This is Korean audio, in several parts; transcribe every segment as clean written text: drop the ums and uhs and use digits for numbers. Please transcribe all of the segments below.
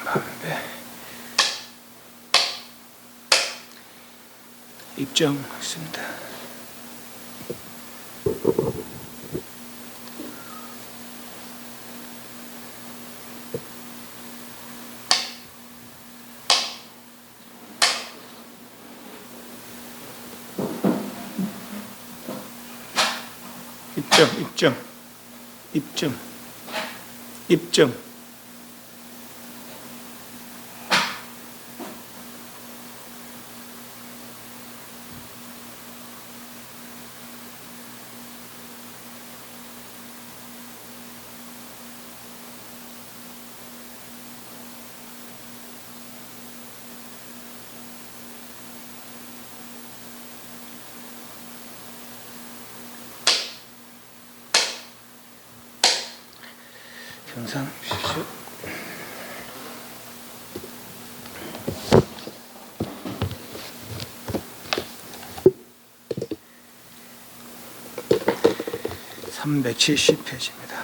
반배 입점했습니다. 입점. 경상 주십시오. (370페이지입니다)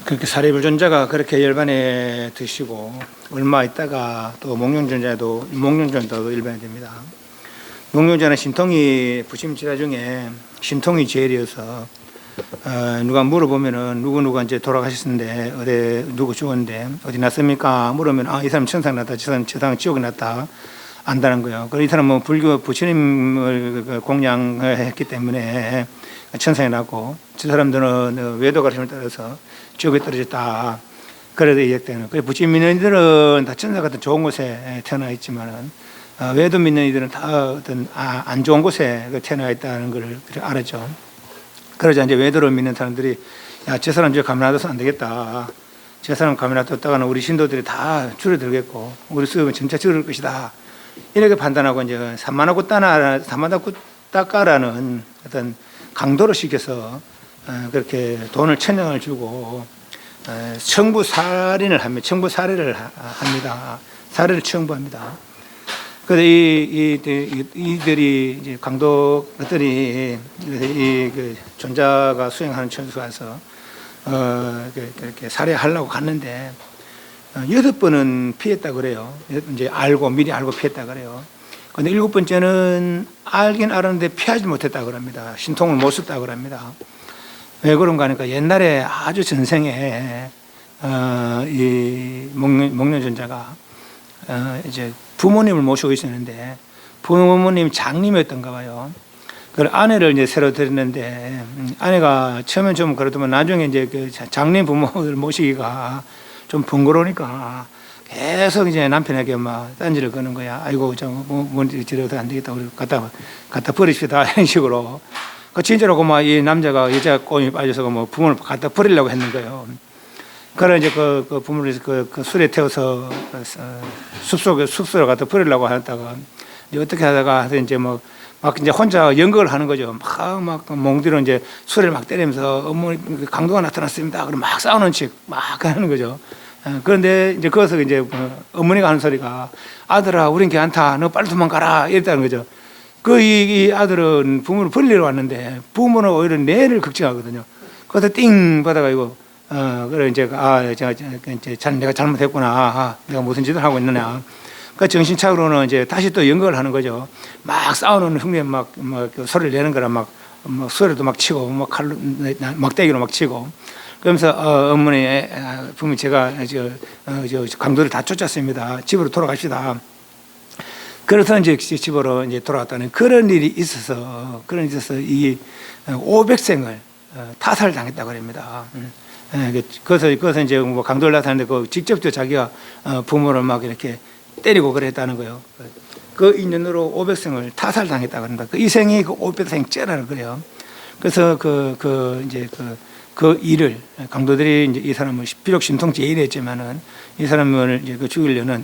그렇게 사리불존자가 그렇게 열반에 드시고 얼마 있다가 또 목련존자도 열반에 됩니다. 목련존자는 신통이 부심지라 중에 신통이 제일이어서 누가 물어보면은 누구누가 이제 돌아가셨는데 어디 누구 죽었는데 어디 났습니까? 물으면 이 사람 천상 났다, 저 사람 지옥에 났다 안다는 거예요. 그리고 이 사람은 불교 부처님을 공양했기 때문에 천상에 났고 저 사람들은 외도 가르침을 따라서 지옥에 떨어졌다. 그래도 이야기되는. 그래서 부처님 믿는 이들은 다 천사 같은 좋은 곳에 태어나 있지만은 외도 믿는 이들은 다 어떤 안 좋은 곳에 태어나 있다는 걸 알았죠. 그러자 이제 외도를 믿는 사람들이 저 사람 저 가면 놔둬서 안 되겠다. 저 사람 가면 놔뒀다가는 우리 신도들이 다 줄어들겠고 우리 수업은 점차 줄을 것이다. 이렇게 판단하고 이제 삼만다꾸따까라는 어떤 강도를 시켜서 그렇게 돈을 1,000냥을 주고 청부살인을 합니다. 청부살해를 합니다. 살해를 청부합니다. 그래서 이들이 이제 강도들이 그 존자가 수행하는 천수 가서 그렇게 살해하려고 갔는데 6번은 피했다 그래요. 이제 미리 알고 피했다 그래요. 근데 7번째는 알긴 알았는데 피하지 못했다 그럽니다. 신통을 못 썼다 그럽니다. 왜 그런가 하니까 옛날에 아주 전생에 이 목련존자가 이제 부모님을 모시고 있었는데 부모님 장님이었던가 봐요. 그 아내를 이제 새로 들였는데 아내가 처음엔 좀 그렇더만 나중에 이제 그 장님 부모를 모시기가 좀 번거로우니까 계속 이제 남편에게 막 딴지를 거는 거야. 아이고 저뭐지려도 안 되겠다. 우리 갖다 버리십시다 이런 식으로. 그 진짜로 막 이 남자가 여자 꼬임에 빠져서 뭐 부모를 갖다 버리려고 했는 거예요. 그래 이제 그 부모를 그 술에 태워서 숲속에 갖다 버리려고 하다가 이제 어떻게 하다가 이제 막 이제 혼자 연극을 하는 거죠. 막 몽디로 이제 술을 막 때리면서 어머니 강도가 나타났습니다. 그럼 막 싸우는 척 막 하는 거죠. 그런데 이제 거기서 이제 어머니가 하는 소리가 아들아, 우린 괜찮다. 너 빨리 도망가라. 이랬다는 거죠. 이 아들은 부모를 버리러 왔는데 부모는 오히려 내를 걱정하거든요. 거기서 띵 받아가지고 그래 이제 내가 잘못했구나. 내가 무슨 짓을 하고 있느냐. 그 정신착오로는 이제 다시 또 연극을 하는 거죠. 막 싸우는 흉내 막 소리를 내는 거라 막 소리도 막 치고 막 칼로 막대기로 막 치고. 그러면서 어머니 부모님 제가 저 강도를 다 쫓았습니다. 집으로 돌아갑시다. 그래서 이제 집으로 이제 돌아갔다는 그런 일이 있어서 이 500생을 타살당했다고 합니다. 그래서 이제 뭐 강도를 나타났는데 그 직접적으로 자기가 부모를 막 이렇게 때리고 그랬다는 거예요. 그 인연으로 500생을 타살당했다고 합니다. 그 이생이 그 500생 째라는 거예요. 그래서 그 일을 강도들이 이제 이 사람을 비록 신통 제일했지만은 이 사람을 이제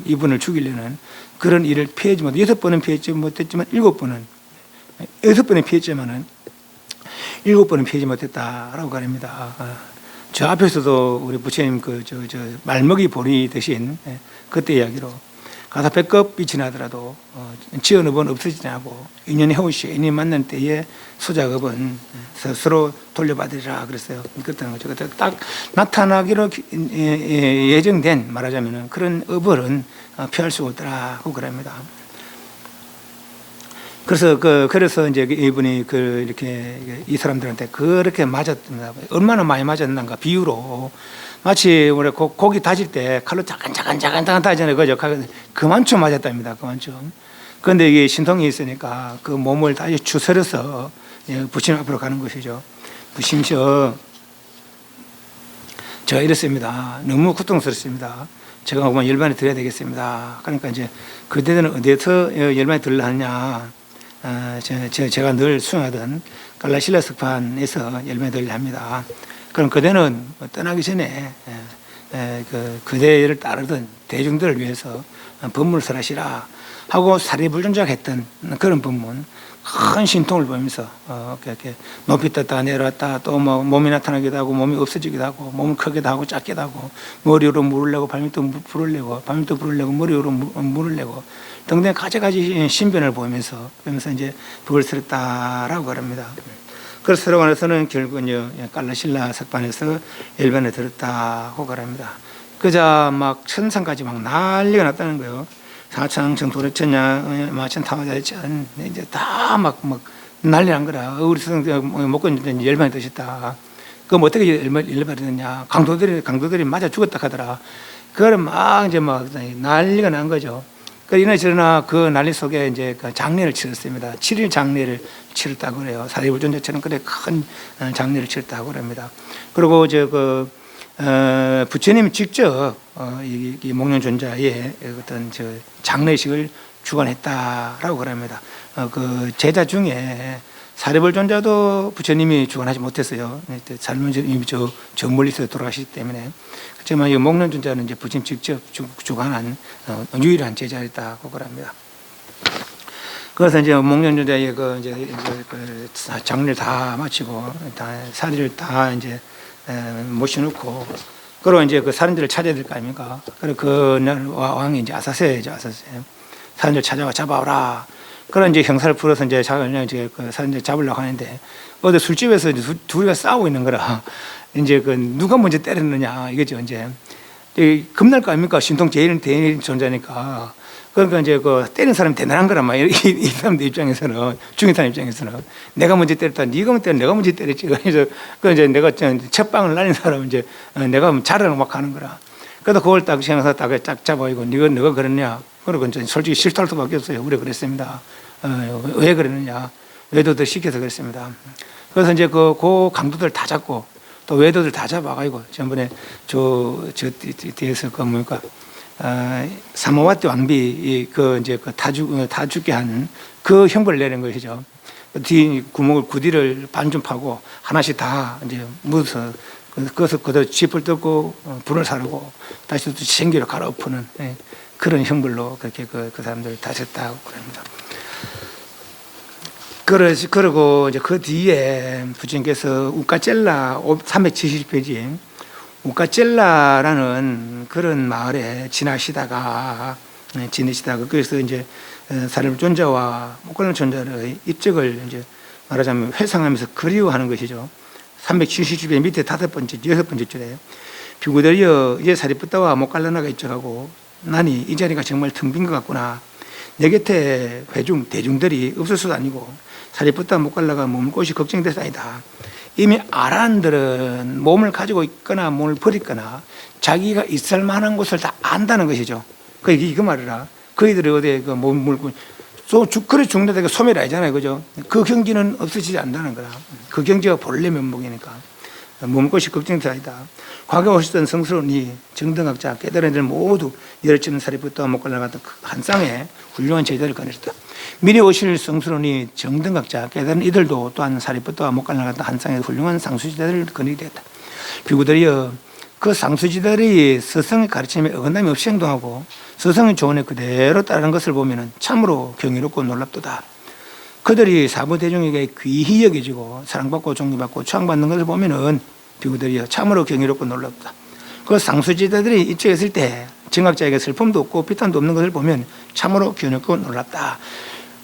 이분을 죽이려는 그런 일을 피하지 못. 6번은 피하지 못했지만 7번은 피했지만은 7번은 피하지 못했다라고 가립니다. 저 앞에서도 우리 부처님 말먹이 보리 대신 그때 이야기로 가사 배꼽이 지나더라도 지연업은 없어지지 않고 인연의 해오시 인연이 만날 때에 소작업은 스스로 돌려받으리라 그랬어요. 그랬던 거죠. 그때 딱 나타나기로 예정된 말하자면은 그런 업은 피할 수 없더라고 그럽니다. 그래서 이제 이분이 이렇게 이 사람들한테 그렇게 맞았답니다. 얼마나 많이 맞았는가 비유로 마치 우리 고기 다질 때 칼로 자간자간 다지잖아요. 그죠? 그만큼 맞았답니다. 그만큼. 그런데 이게 신통이 있으니까 그 몸을 다시 추스려서 부처님 앞으로 가는 것이죠. 부심셔 제가 이랬습니다. 너무 고통스럽습니다. 제가 그만 열반에 들어야 되겠습니다. 그러니까 이제 그때는 어디에서 열반에 들으려 하느냐. 제가 늘 수행하던 갈라실라 석판에서 열반에 들으려 합니다. 그럼 그대는 떠나기 전에 그대를 따르던 대중들을 위해서 법문을 설하시라 하고 사리불존작했던 그런 법문, 큰 신통을 보면서 이렇게 높이 떴다 내려왔다 또 뭐 몸이 나타나기도 하고 몸이 없어지기도 하고 몸을 크기도 하고 작기도 하고 머리 위로 물을 내고 발밑도 불을 내고 발밑도 불을 내고 머리 위로 물을 내고 등등 가지가지 신변을 보면서 이제 법을 설했다라고 그럽니다. 그래서 서로간에서는 결국은 갈라실라 석판에서 열반에 들었다고 그럽니다. 그자 막 천상까지 막 난리가 났다는 거예요. 사창청 도력천냐 마천 타마자천 이제 다 막 난리 난 거라. 우리 스승들 먹고 이제 열반에 드셨다. 그럼 어떻게 열반에 드느냐? 강도들이 맞아 죽었다 하더라. 그걸 막 이제 막 난리가 난 거죠. 이러나 그 난리 속에 이제 그 장례를 치렀습니다. 7일 장례를 치렀다고 그래요. 사리불존자처럼 그래 큰 장례를 치렀다고 그럽니다. 그리고 부처님이 직접 이 목련존자의 어떤 장례식을 주관했다라고 그럽니다. 그 제자 중에 사리불존자도 부처님이 주관하지 못했어요. 사리불존자님이 저 멀리서 돌아가시기 때문에. 그렇지만 이 목련존자는 이제 부처님 직접 주관한 유일한 제자였다고 그럽니다. 그래서 이제 목련존자의 이제 장례를 다 마치고 사리를 다 이제 모셔놓고 그리고 이제 그 사람들을 찾아야 될 거 아닙니까? 그리고 그날 왕이 이제 아사세죠, 아사세. 사람들 찾아와 잡아오라. 그런 이제 형사를 풀어서 이제 그 사람들 잡으려고 하는데 어디 술집에서 둘이가 싸우고 있는 거라 이제 누가 먼저 때렸느냐 이거죠. 이제 겁날 거 아닙니까? 신통 제일 대인 존재니까. 그러니까 이제 때리는 사람이 대단한 거란 말이에요. 이 사람들 입장에서는, 중인 사람 입장에서는. 내가 먼저 때렸다. 네가 먼저 때렸다. 내가 먼저 때렸지. 그래서 이제 내가 첫 방을 날린 사람은 이제 내가 자랑을 막 하는 거라. 그래서 그걸 딱 생각해서 딱 잡아이고 네가 그랬냐. 그리고 이제 솔직히 실토할 수밖에 없어요. 우리 그랬습니다. 왜 그랬느냐. 외도들 시켜서 그랬습니다. 그래서 이제 그 강도들 다 잡고 또 외도들 다 잡아가지고 전번에 뒤에서 뭡니까. 사모와티 왕비 이제 다 죽게 한 그 형벌을 내린 것이죠. 뒤 구멍을 구디를 반쯤 파고 하나씩 다 이제 묻어서 그것을 그대로 짚을 뜯고 불을 사르고 다시 또 생기로 갈아엎는 그런 형벌로 그렇게 그 사람들을 다쳤다고 그럽니다. 그러고 이제 그 뒤에 부처님께서 우카젤라 370페이지 우카젤라라는 그런 마을에 지내시다가 그래서 이제 사리불존자와 목걸림존자의 입적을 이제 말하자면 회상하면서 그리워하는 것이죠. 370의 밑에 5번째, 6번째 줄에 비구들이여 이제 사리불다와 목갈라나가 입적하고 나니 이 자리가 정말 텅 빈 것 같구나. 내 곁에 대중들이 없을 수도 아니고 사리불다 목갈라가 머물 곳이 걱정돼서 아니다. 이미 아란들은 몸을 가지고 있거나 몸을 버리거나 자기가 있을 만한 곳을 다 안다는 것이죠. 이거 말이라. 그이들이 어디에 몸을 그래 죽는다고 소멸이 아니잖아요. 그죠? 그 경지는 없어지지 않는다는 거라. 그 경지가 본래 면목이니까. 머물 곳이 걱정돼서 아니다. 과거에 오셨던 성스러운 정등학자 깨달은 이들 모두 열어치는 사리불다와 목갈라 같은 한 쌍에 훌륭한 제자를 거느렸다. 미리 오실 성스러운 정등학자 깨달은 이들도 또한 사리불다와 목갈라 같은 한 쌍의 훌륭한 상수지자들을 거느리게 되었다. 비구들이여 그 상수지자들이 스승의 가르침에 어긋남이 없이 행동하고 스승의 조언에 그대로 따르는 것을 보면 참으로 경이롭고 놀랍도다. 그들이 사부대중에게 귀히 여겨지고 사랑받고 존경받고 추앙받는 것을 보면은 비구들이여 참으로 경이롭고 놀랍다. 그 상수지자들이 입적했을 때 정학자에게 슬픔도 없고 비탄도 없는 것을 보면 참으로 겨누고 놀랍다.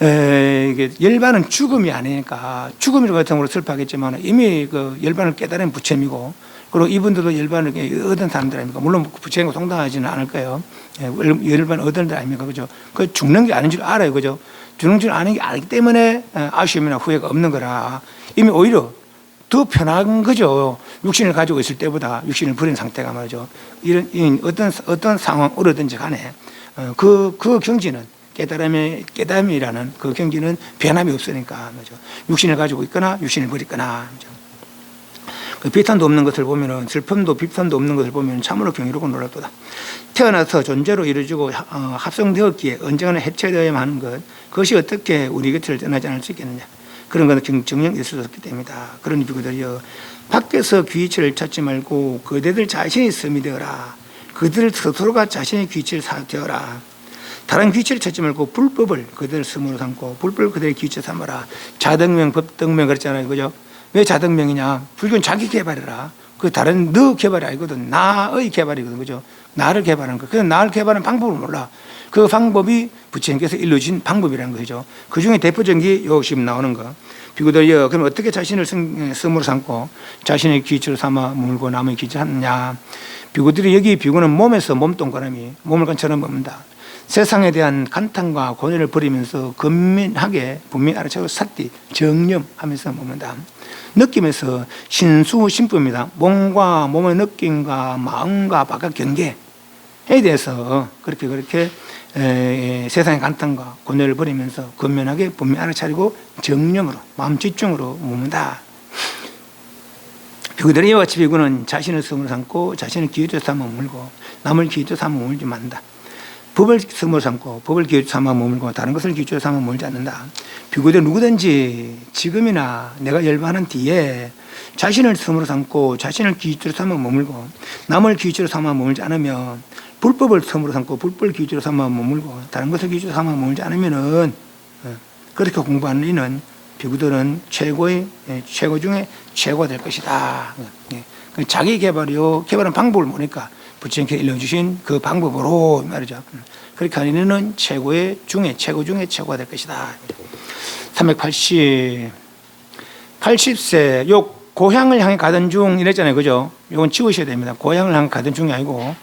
이게 열반은 죽음이 아니니까 죽음이라고 같은 슬퍼하겠지만 이미 그 열반을 깨달은 부처님이고, 그리고 이분들도 열반을 얻은 사람들 아닙니까? 물론 부처님과 동당하지는 않을 거예요. 열반 얻은 사람들 아닙니까? 그죠? 그 죽는 게 아닌 줄 알아요. 그죠? 죽는 줄 아는 게 알기 때문에 아쉬움이나 후회가 없는 거라. 이미 오히려 더 편한 거죠. 육신을 가지고 있을 때보다 육신을 버린 상태가 말이죠. 이런 어떤 상황으로든지 간에 그 경지는 깨달음이라는 그 경지는 변함이 없으니까 말이죠. 육신을 가지고 있거나 육신을 버리거나. 그 비탄도 없는 것을 보면은, 슬픔도 비탄도 없는 것을 보면 참으로 경이롭고 놀랍도다. 태어나서 존재로 이루어지고 합성되었기에 언젠가는 해체되어야만 하는 것, 그것이 어떻게 우리 곁을 떠나지 않을 수 있겠느냐. 그런 것은 정령 있을 수 없기 때문이다. 그러니 비구들이여, 밖에서 귀의체를 찾지 말고 그대들 자신이 섬이 되어라. 그들 스스로가 자신의 귀의체를 되어라. 다른 귀의체를 찾지 말고 불법을 그들 섬으로 삼고 불법을 그들의 귀의체 삼아라. 자등명, 법등명 그랬잖아요. 그죠? 왜 자등명이냐? 불교는 자기 개발이라. 그 다른 너 개발이 아니거든. 나의 개발이거든. 그죠? 나를 개발하는 거. 그래서 나를 개발하는 방법을 몰라. 그 방법이 부처님께서 일러주신 방법이라는 것이죠. 그 중에 대표적인 게 여기 지금 나오는 거. 비구들이여, 그럼 어떻게 자신을 섬으로 삼고 자신의 귀처로 삼아 물고 남의 귀처 하느냐. 비구들이, 여기 비구는 몸에서 몸동그라미, 몸을 간처럼 먹는다. 세상에 대한 간탄과 고뇌를 버리면서 근면하게 분명히 알아차고 삿디 정념하면서 먹는다. 느낌에서 신수신품입니다. 몸과 몸의 느낌과 마음과 바깥 경계에 대해서 그렇게 세상의 간탄과 고뇌를 버리면서 근면하게 분명히 알아차리고 정념으로, 마음 집중으로 먹는다. 비구들은 이와 같이 비구는 자신을 섬으로 삼고 자신을 기회로 삼아 물고 남을 기회로 삼아 물지 않는다. 법을 섬으로 삼고 법을 기회로 삼아 머물고 다른 것을 기회로 삼아 머물지 않는다. 비구들 누구든지 지금이나 내가 열반한 뒤에 자신을 섬으로 삼고 자신을 기회로 삼아 머물고 남을 기회로 삼아 머물지 않으면, 불법을 섬으로 삼고 불법을 기회로 삼아 머물고 다른 것을 기회로 삼아 머물지 않으면은, 그렇게 공부하는 이는 비구들은 최고 중에 최고가 될 것이다. 자기 개발이요, 개발한 방법을 모르니까 부처님께 일러주신 그 방법으로 말이죠. 그렇게 하는 이는 최고 중에 최고가 될 것이다. 80세 요 고향을 향해 가던 중 이랬잖아요. 그죠? 이건 지우셔야 됩니다. 고향을 향해 가던 중이 아니고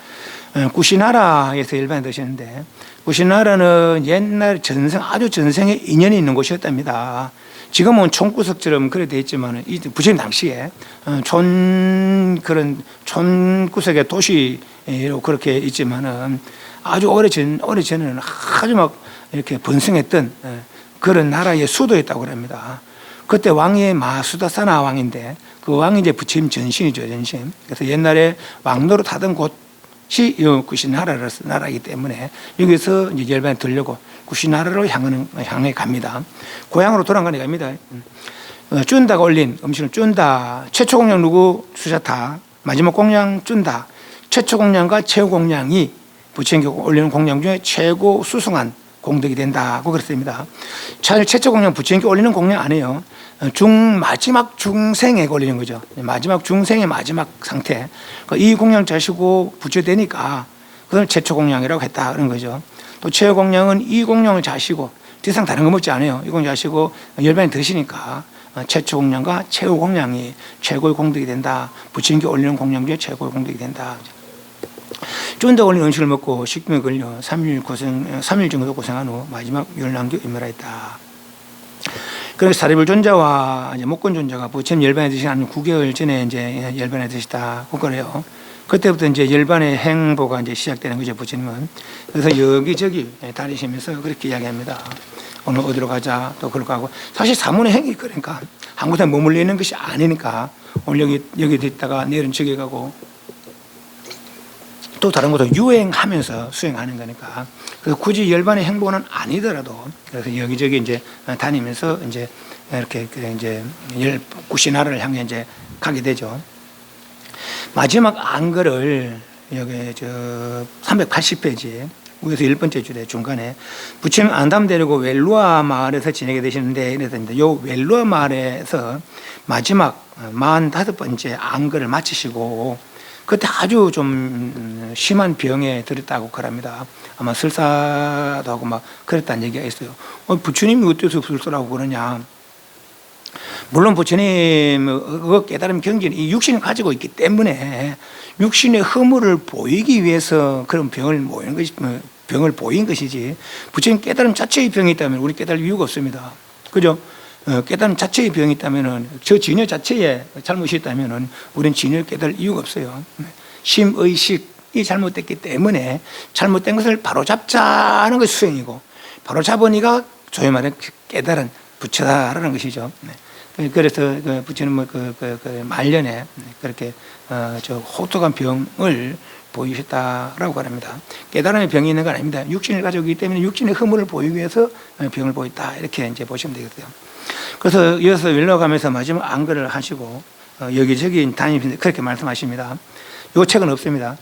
구시나라에서 일반에 드시는데, 구시나라는 옛날 아주 전생에 인연이 있는 곳이었답니다. 지금은 촌구석처럼 그래 되어 있지만 부처님 당시에 촌구석의 도시로 그렇게 있지만은 아주 오래전에는 아주 막 이렇게 번성했던 그런 나라의 수도였다고 합니다. 그때 왕이 마수다사나 왕인데, 그 왕이 이제 부처님 전신이죠, 전신. 그래서 옛날에 왕노릇 하던 곳이 구시나라이기 때문에 여기서 이제 열반에 들려고 구시나라로 향해 갑니다. 고향으로 돌아가니 갑니다. 쭌다가 올린 음식을 쭌다. 최초 공양 누구? 수자타. 마지막 공양 쭌다. 최초 공양과 최후 공양이 부처님께 올리는 공양 중에 최고 수승한 공덕이 된다고 그랬습니다. 최초 공양 부처님께 올리는 공양 아니에요. 마지막 중생에 올리는 거죠. 마지막 중생의 마지막 상태. 이 공양 자시고 부처 되니까 그걸 최초 공양이라고 했다 그런 거죠. 또 최후 공양은 이 공양을 자시고 더 이상 다른 거 먹지 않아요. 이 공양 자시고 열반에 드시니까 최초 공양과 최후 공양이 최고의 공덕이 된다. 부처님께 올리는 공양 중에 최고의 공덕이 된다. 쫀다 올린 음식을 먹고 식병에 걸려 3일 정도 고생한 후 마지막 열남겨 임멸하였다. 그래서 사리불 존자와 목건 존자가 부처님 열반에 드시기 한 9개월 전에 이제 열반에 드시다 그거래요. 그때부터 이제 열반의 행보가 이제 시작되는 거죠, 부처님은. 그래서 여기저기 다니시면서 그렇게 이야기합니다. 오늘 어디로 가자, 또 그럴 거 하고. 사실 사문의 행위, 그러니까 한 곳에 머물러 있는 것이 아니니까 오늘 여기 있다가 내일은 저기 가고 또 다른 곳으로 유행하면서 수행하는 거니까. 그래서 굳이 열반의 행보는 아니더라도 그래서 여기저기 이제 다니면서 이제 이렇게 이제 구시나라를 향해 이제 가게 되죠. 마지막 안글을 여기 380페이지 위에서 1번째 줄에 중간에 부처님 안담 데리고 웰루아 마을에서 지내게 되시는데 이랬습니다. 요 웰루아 마을에서 마지막 45번째 안글을 마치시고 그때 아주 좀 심한 병에 들었다고 그럽니다. 아마 설사도 하고 막 그랬다는 얘기가 있어요. 부처님이 어때서 설사라고 그러냐. 물론 부처님 그 깨달음 경지는 이 육신을 가지고 있기 때문에 육신의 허물을 보이기 위해서 그런 병을 모이는 것이, 병을 보인 것이지, 부처님 깨달음 자체의 병이 있다면 우리 깨달을 이유가 없습니다. 그죠? 깨달음 자체의 병이 있다면은, 저 진여 자체에 잘못이 있다면은 우리는 진여를 깨달을 이유가 없어요. 심의식이 잘못됐기 때문에 잘못된 것을 바로잡자는 것이 수행이고, 바로잡으니까 소위 말해 깨달은 부처다라는 것이죠. 그래서 부처님은 말년에 그렇게 저 혹독한 병을 보이셨다라고 합니다. 깨달음의 병이 있는 건 아닙니다. 육신을 가지고 있기 때문에 육신의 허물을 보이기 위해서 병을 보였다, 이렇게 이제 보시면 되겠어요. 그래서 이어서 వెళ్ళ어가면서 마지막 안거를 하시고 여기저기 다니면서 그렇게 말씀하십니다. 이 책은 없습니다.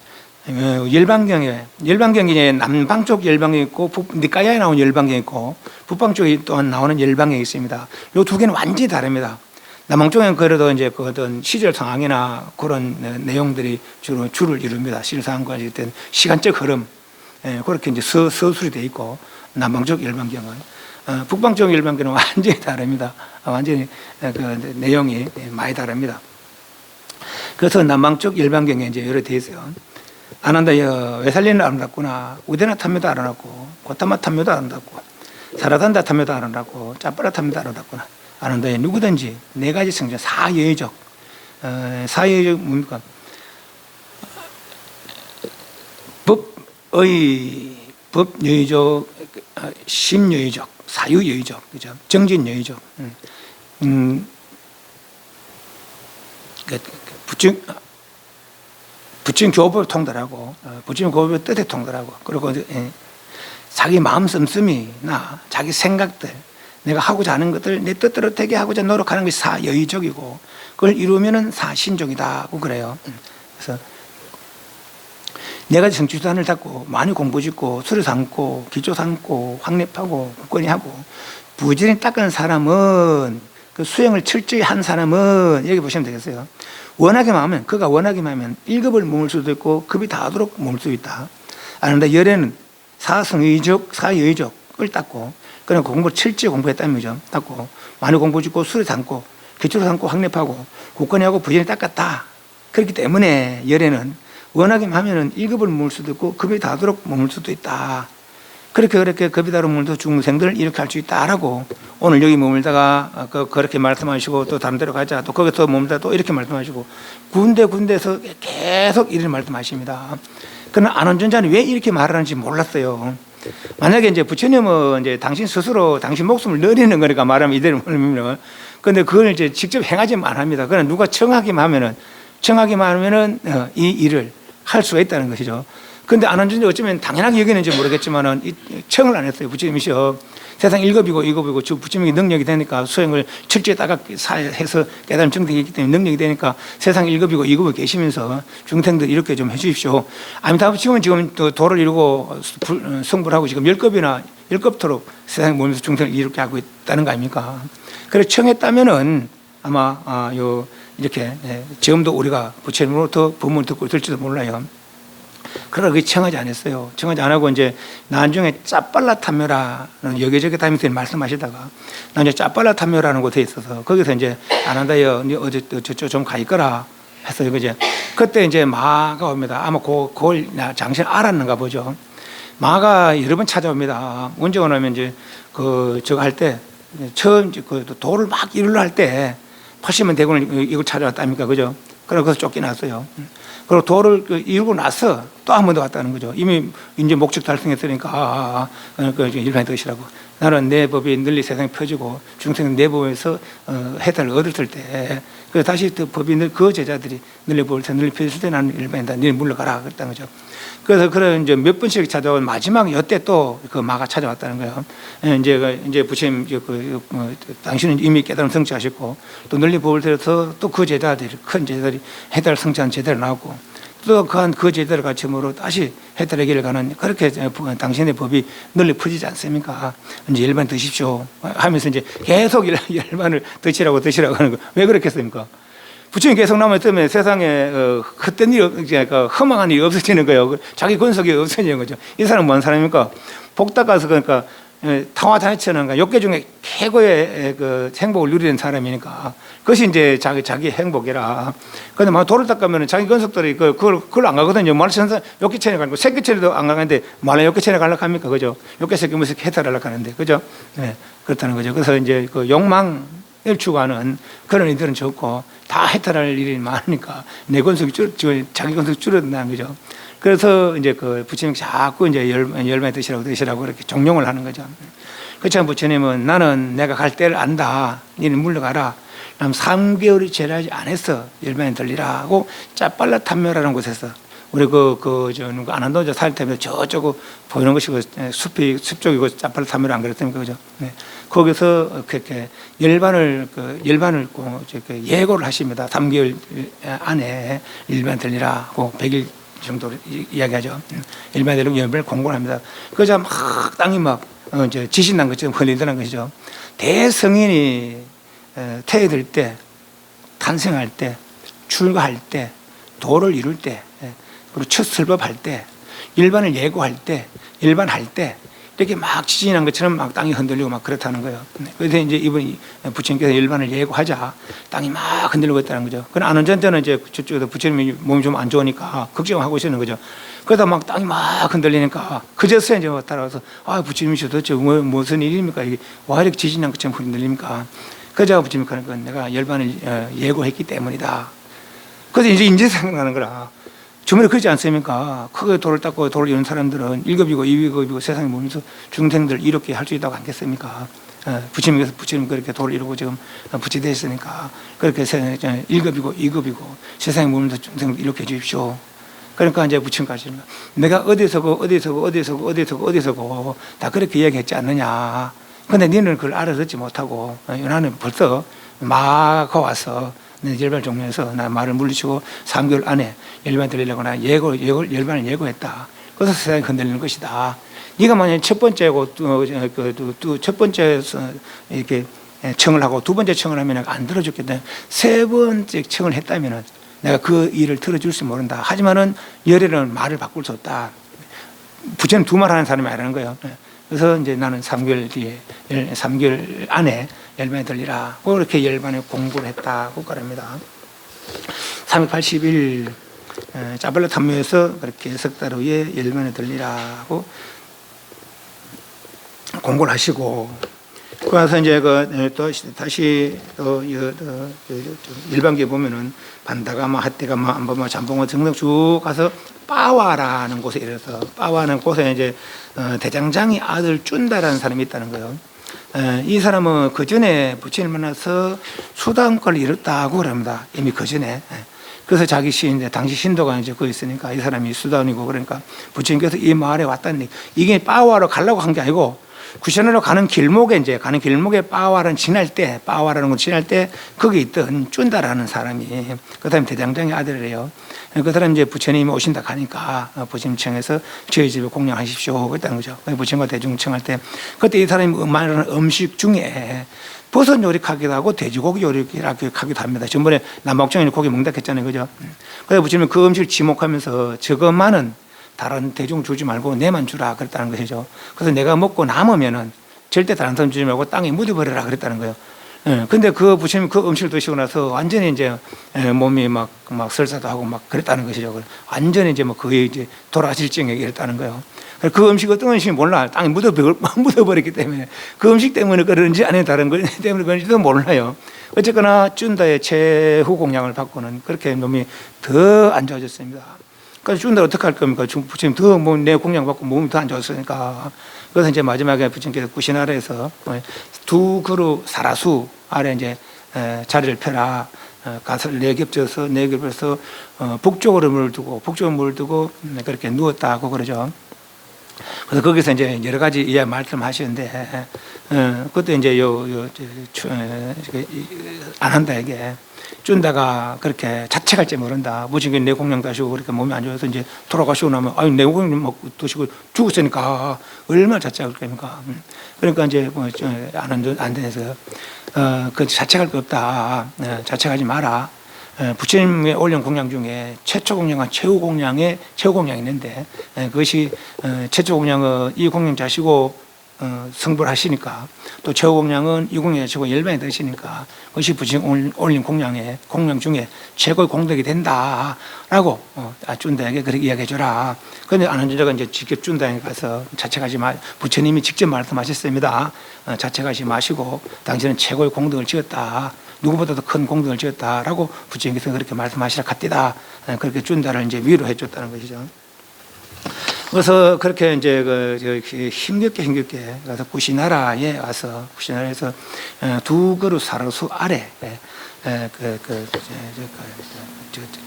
열반경에 남방 쪽 열반경이 있고 니까야에 나온 열반경이 있고 북방 쪽에 또한 나오는 열반경이 있습니다. 이 두 개는 완전히 다릅니다. 남방 쪽에는 그래도 이제 그 어떤 시절 상황이나 그런 내용들이 주로 줄을 이룹니다. 시절 상황과 어떤 시간적 흐름, 그렇게 이제 서술이 돼 있고, 남방 쪽 열반경은 북방 쪽 열반경은 완전히 다릅니다. 완전히 그 내용이 많이 다릅니다. 그래서 남방 쪽 열반경에 이제 여러 돼 있어요. 아난다여 외살리는 아름답구나, 우대나 탐묘도 아름답고, 고타마 탐묘도 아름답고, 사라단다 탐묘도 아름답고, 짜빠라 탐묘도 아름답구나. 아난다여 누구든지 네 가지 성질, 사여의적, 사여의적 뭡니까? 법여의적, 심여의적, 사유여의적, 그죠? 정진여의적, 부처님 교법을 통달하고, 부처님 교법의 뜻에 통달하고, 그리고 자기 마음 씀씀이나 자기 생각들, 내가 하고자 하는 것들 내 뜻대로 되게 하고자 노력하는 것이 사여의적이고, 그걸 이루면은 사신족이다고 그래요. 그래서 내가 성취수단을 닦고 많이 공부 짓고 수료 삼고 기초 삼고 확립하고 굳건히 하고 부지런히 닦은 사람은, 그 수행을 철저히 한 사람은 여기 보시면 되겠어요. 원하기만 하면, 그가 원하기만 하면 1급을 머물 수도 있고 급이 다하도록 머물 수 있다. 그런데 열에는 사성의적, 사여의적을 닦고, 그냥 공부를 철저히 공부했다는 거죠. 닦고 많이 공부 짓고 수료 삼고 기초로 삼고 확립하고 굳건히 하고 부지런히 닦았다. 그렇기 때문에 열에는 원하기만 하면은 1급을 머물 수도 있고 급이 다하도록 머물 수도 있다. 그렇게 급이 다하도록 머물서 중생들을 이렇게 할 수 있다라고, 오늘 여기 머물다가 그렇게 말씀하시고 또 다른 데로 가자, 또 거기서 머물다가 또 이렇게 말씀하시고 군데군데에서 계속 이런 말씀하십니다. 그러나 안원전자는 왜 이렇게 말하는지 몰랐어요. 만약에 이제 부처님은 이제 당신 스스로 당신 목숨을 내리는 거니까 말하면 이대로 말하면, 근데 그걸 이제 직접 행하지만 안 합니다. 그러나 누가 청하기만 하면은 이 일을 할 수가 있다는 것이죠. 근데 안원전자 어쩌면 당연하게 여기는지 모르겠지만은 청을 안 했어요. 부처님이시여 세상 1급이고 2급이고 부처님이 능력이 되니까 수행을 철저히 따갑게 해서 깨달음 정득이기 때문에 능력이 되니까 세상 1급이고 2급에 계시면서 중생들 이렇게 좀 해주십시오. 아미타불 지금 또 도를 이루고 성불을 하고 지금 10급이나 10급토록 세상에 모면서 중생을 이렇게 하고 있다는 거 아닙니까? 그래서 청했다면은 아마 이렇게 지금도 우리가 부처님으로부터 법문을 듣고 들지도 몰라요. 그러나 그게 청하지 않았어요. 청하지 안 하고 이제 나중에 짜빨라 탐묘라는 여기저기 다니면서 말씀하시다가 나중에 짜빨라 탐묘라는 곳에 있어서 거기서 이제 안 한다요. 어제 저쪽 좀 가 있거라 해서 이제 그때 이제 마가 옵니다. 아마 그걸 당신 알았는가 보죠. 마가 여러 번 찾아옵니다. 언제 오냐면 이제 저거 할 때 처음 그 도를 막 이루려 할 때 80만 대군을 이걸 찾아왔답니까, 그죠? 그래서 거기서 쫓겨났어요. 그리고 도를 이루고 나서 또 한 번 더 왔다는 거죠. 이미 이제 목적 달성했으니까 일반의 뜻이라고. 나는 내 법이 널리 세상에 펴지고 중생은 내 법에서 해탈을 얻었을 때, 그래서 다시 그 법이 그 제자들이 널리 법을 널리 펴졌을 때 나는 일반이다. 너희 물러가라 그랬다는 거죠. 그래서 그런 이제 몇 번씩 찾아온 마지막 여태 또 그 마가 찾아왔다는 거예요. 이제 부처님 당신은 이미 깨달음 성취하셨고 또 널리 법을 들여서 또 그 제자들이 큰 제자들이 해탈 성취한 제자를 나왔고 또 그 제자를 같이으로 다시 해탈의 길을 가는, 그렇게 당신의 법이 널리 퍼지지 않습니까? 이제 열반 드십시오 하면서 이제 계속 열반을 드시라고 하는 거. 왜 그렇겠습니까? 부처님 계속 남아 있으면 세상에 헛된 일이, 그러니까 허망한 일이 없어지는 거예요. 자기 권속이 없어지는 거죠. 이 사람은 뭔 사람입니까? 복닥 가서 그러니까 타화자체는 욕계 중에 최고의 그 행복을 누리는 사람이니까 그것이 이제 자기 행복이라. 근데 막 도를 닦으면 자기 권속들이 그걸 안 가거든요. 말천사 욕계천에 가고 새끼천에도 안 가는데 말은 욕계천에 가려고 합니까? 그죠? 욕계 새끼 무슨 해탈하려고 하는데, 그죠? 네, 그렇다는 거죠. 그래서 이제 그 욕망을 추구하는 그런 이들은 좋고 다 해탈할 일이 많으니까 내 권속이 자기 권속이 줄어든다는 거죠. 그래서 이제 그 부처님 자꾸 이제 열반의 뜻이라고 이렇게 종용을 하는 거죠. 그렇지만 부처님은 나는 내가 갈 때를 안다. 너는 물러가라. 난 3개월이 지나지 않았어. 열반에 들리라고 짜빨라 탐묘라는 곳에서 우리 안한도저 살 때문에 저쪽 보이는 것이고 숲쪽이고 짜빨라 탐묘를 안 그랬습니까? 그죠? 네. 거기서 그렇게 열반을 예고를 하십니다. 3개월 안에 열반 들리라고 100일 정도로 이야기하죠. 일반대로 열반을 공고를 합니다. 그러자 막 땅이 막 이제 지진난 것처럼 흘리더란 것이죠. 대성인이 태어날 때, 탄생할 때, 출가할 때, 도를 이룰 때, 그리고 첫 설법할 때, 일반을 예고할 때, 일반할 때 이렇게 막 지진이 난 것처럼 막 땅이 흔들리고 막 그렇다는 거예요. 그래서 이제 이번 부처님께서 일반을 예고하자 땅이 막 흔들리고 있다는 거죠. 그러나 안원전자는 이제 저쪽에서 부처님이 몸이 좀 안 좋으니까 걱정하고 있는 거죠. 그러다 막 땅이 막 흔들리니까 그제서 이제 따라와서 부처님이셔 도대체 무슨 일입니까? 이게 와 이렇게 지진이 난 것처럼 흔들립니까? 그래서 부처님이 그런 건 내가 열반을 예고했기 때문이다. 그래서 이제 생각나는 거라. 주말에 그러지 않습니까? 크게 돌을 닦고 돌을 이룬 사람들은 1급이고 2급이고 세상에 몸에서 중생들 이렇게 할 수 있다고 않겠습니까? 부처님 그렇게 돌을 이루고 지금 부처되셨으니까 그렇게 1급이고 2급이고 세상에 몸에서 중생들 이렇게 해주십시오. 그러니까 이제 부처님까지 내가 어디서고 다 그렇게 이야기했지 않느냐. 근데 너는 그걸 알아듣지 못하고 나는 벌써 막 와서 열반 종료해서 나 말을 물리치고 3개월 안에 열반 들리려고 나 열반을 예고했다. 그래서 세상이 흔들리는 것이다. 네가 만약 첫 번째고 첫 번째 이렇게 청을 하고 두 번째 청을 하면 안 들어줬겠다. 세 번째 청을 했다면은 내가 그 일을 들어줄지 모른다. 하지만은 열애는 말을 바꿀 수 없다. 부처님 두 말 하는 사람이 아니라는 거예요. 그래서 이제 나는 3개월 안에 열반에 들리라. 그렇게 열반에 공부를 했다고 그럽니다. 381 짜발라 탐묘에서 그렇게 석 달 후에 열반에 들리라고 공부를 하시고, 그래서 이제 또 다시 일반기에 보면은 반다가마, 핫대가마, 안바마, 잠봉마 등등 쭉 가서 빠와라는 곳에 이르러서 빠와는 곳에 이제 대장장이 아들 쭌다라는 사람이 있다는 거예요. 이 사람은 그 전에 부처님 만나서 수단권을 이뤘다고 그럽니다. 이미 그 전에. 그래서 자기 시인데 당시 신도가 이제 거기 있으니까 이 사람이 수단이고, 그러니까 부처님께서 이 마을에 왔다니 이게 빠와로 가려고 한 게 아니고 구션으로 가는 길목에 빠와라는 걸 지날 때 거기 있던 쭌다라는 사람이 그 사람이 대장장의 아들이래요. 그 사람이 이제 부처님이 오신다 하니까 부처님청에서 저희 집에 공양하십시오 그랬다는 거죠. 부처님과 대중청할 때 그때 이 사람이 말하는 음식 중에 버섯 요리하기도 하고 돼지고기 요리하기도 합니다. 전번에 남북정이 고기 먹다 했잖아요, 그죠? 그래서 부처님이 그 음식을 지목하면서 저것만은 다른 대중 주지 말고 내만 주라 그랬다는 것이죠. 그래서 내가 먹고 남으면은 절대 다른 사람 주지 말고 땅에 묻어버려라 그랬다는 거예요. 근데 그 부처님이 그 음식을 드시고 나서 완전히 이제 몸이 막 설사도 하고 막 그랬다는 것이죠. 완전히 이제 거의 이제 돌아가실 징에 이랬다는 거예요. 그 음식 어떤 음식이 몰라. 땅에 묻어버렸기 때문에 그 음식 때문에 그런지 아니면 다른 것 때문에 그런지도 몰라요. 어쨌거나 쭌다의 최후 공양을 받고는 그렇게 몸이 더 안 좋아졌습니다. 그래서 쭌다 어떻게 할 겁니까? 부처님 더 내 공양 받고 몸이 더 안 좋았으니까. 그래서 이제 마지막에 부처님께서 구신 아래에서 두 그루 사라수 아래 이제 자리를 펴라. 가서 네 겹쳐서 북쪽으로 물두고 그렇게 누웠다고 그러죠. 그래서 거기서 이제 여러 가지 이야기 말씀하시는데, 그것도 이제 안 한다 이게. 쭌다가 그렇게 자책할지 모른다. 무지개 내 공양 다시고 그렇게 몸이 안 좋아서 이제 돌아가시고 나면 내 공양 먹고 드시고 죽었으니까 얼마나 자책할 겁니까? 그러니까 이제 안 되면서 그 자책할 거 없다. 자책하지 마라. 부처님의 올린 공양 중에 최초 공양과 최후 공양이 있는데 그것이 최초 공양은 이 공양 자시고 성불 하시니까 또 최후 공양은 이 공양 자시고 열반이 되시니까 그것이 부처님 올린 공양 중에 최고의 공덕이 된다라고 준다에게 그렇게 이야기해줘라. 그런데 아난존자가 이제 직접 준다에 가서 자책하지 마. 부처님이 직접 말씀하셨습니다. 자책하지 마시고 당신은 최고의 공덕을 지었다. 누구보다도 큰 공덕을 지었다라고 부처님께서 그렇게 말씀하시라 갔디다. 그렇게 준다를 이제 위로해 줬다는 것이죠. 그래서 그렇게 이제 힘겹게 가서 구시나라에 와서 구시나라에서 두 그루 사로수 아래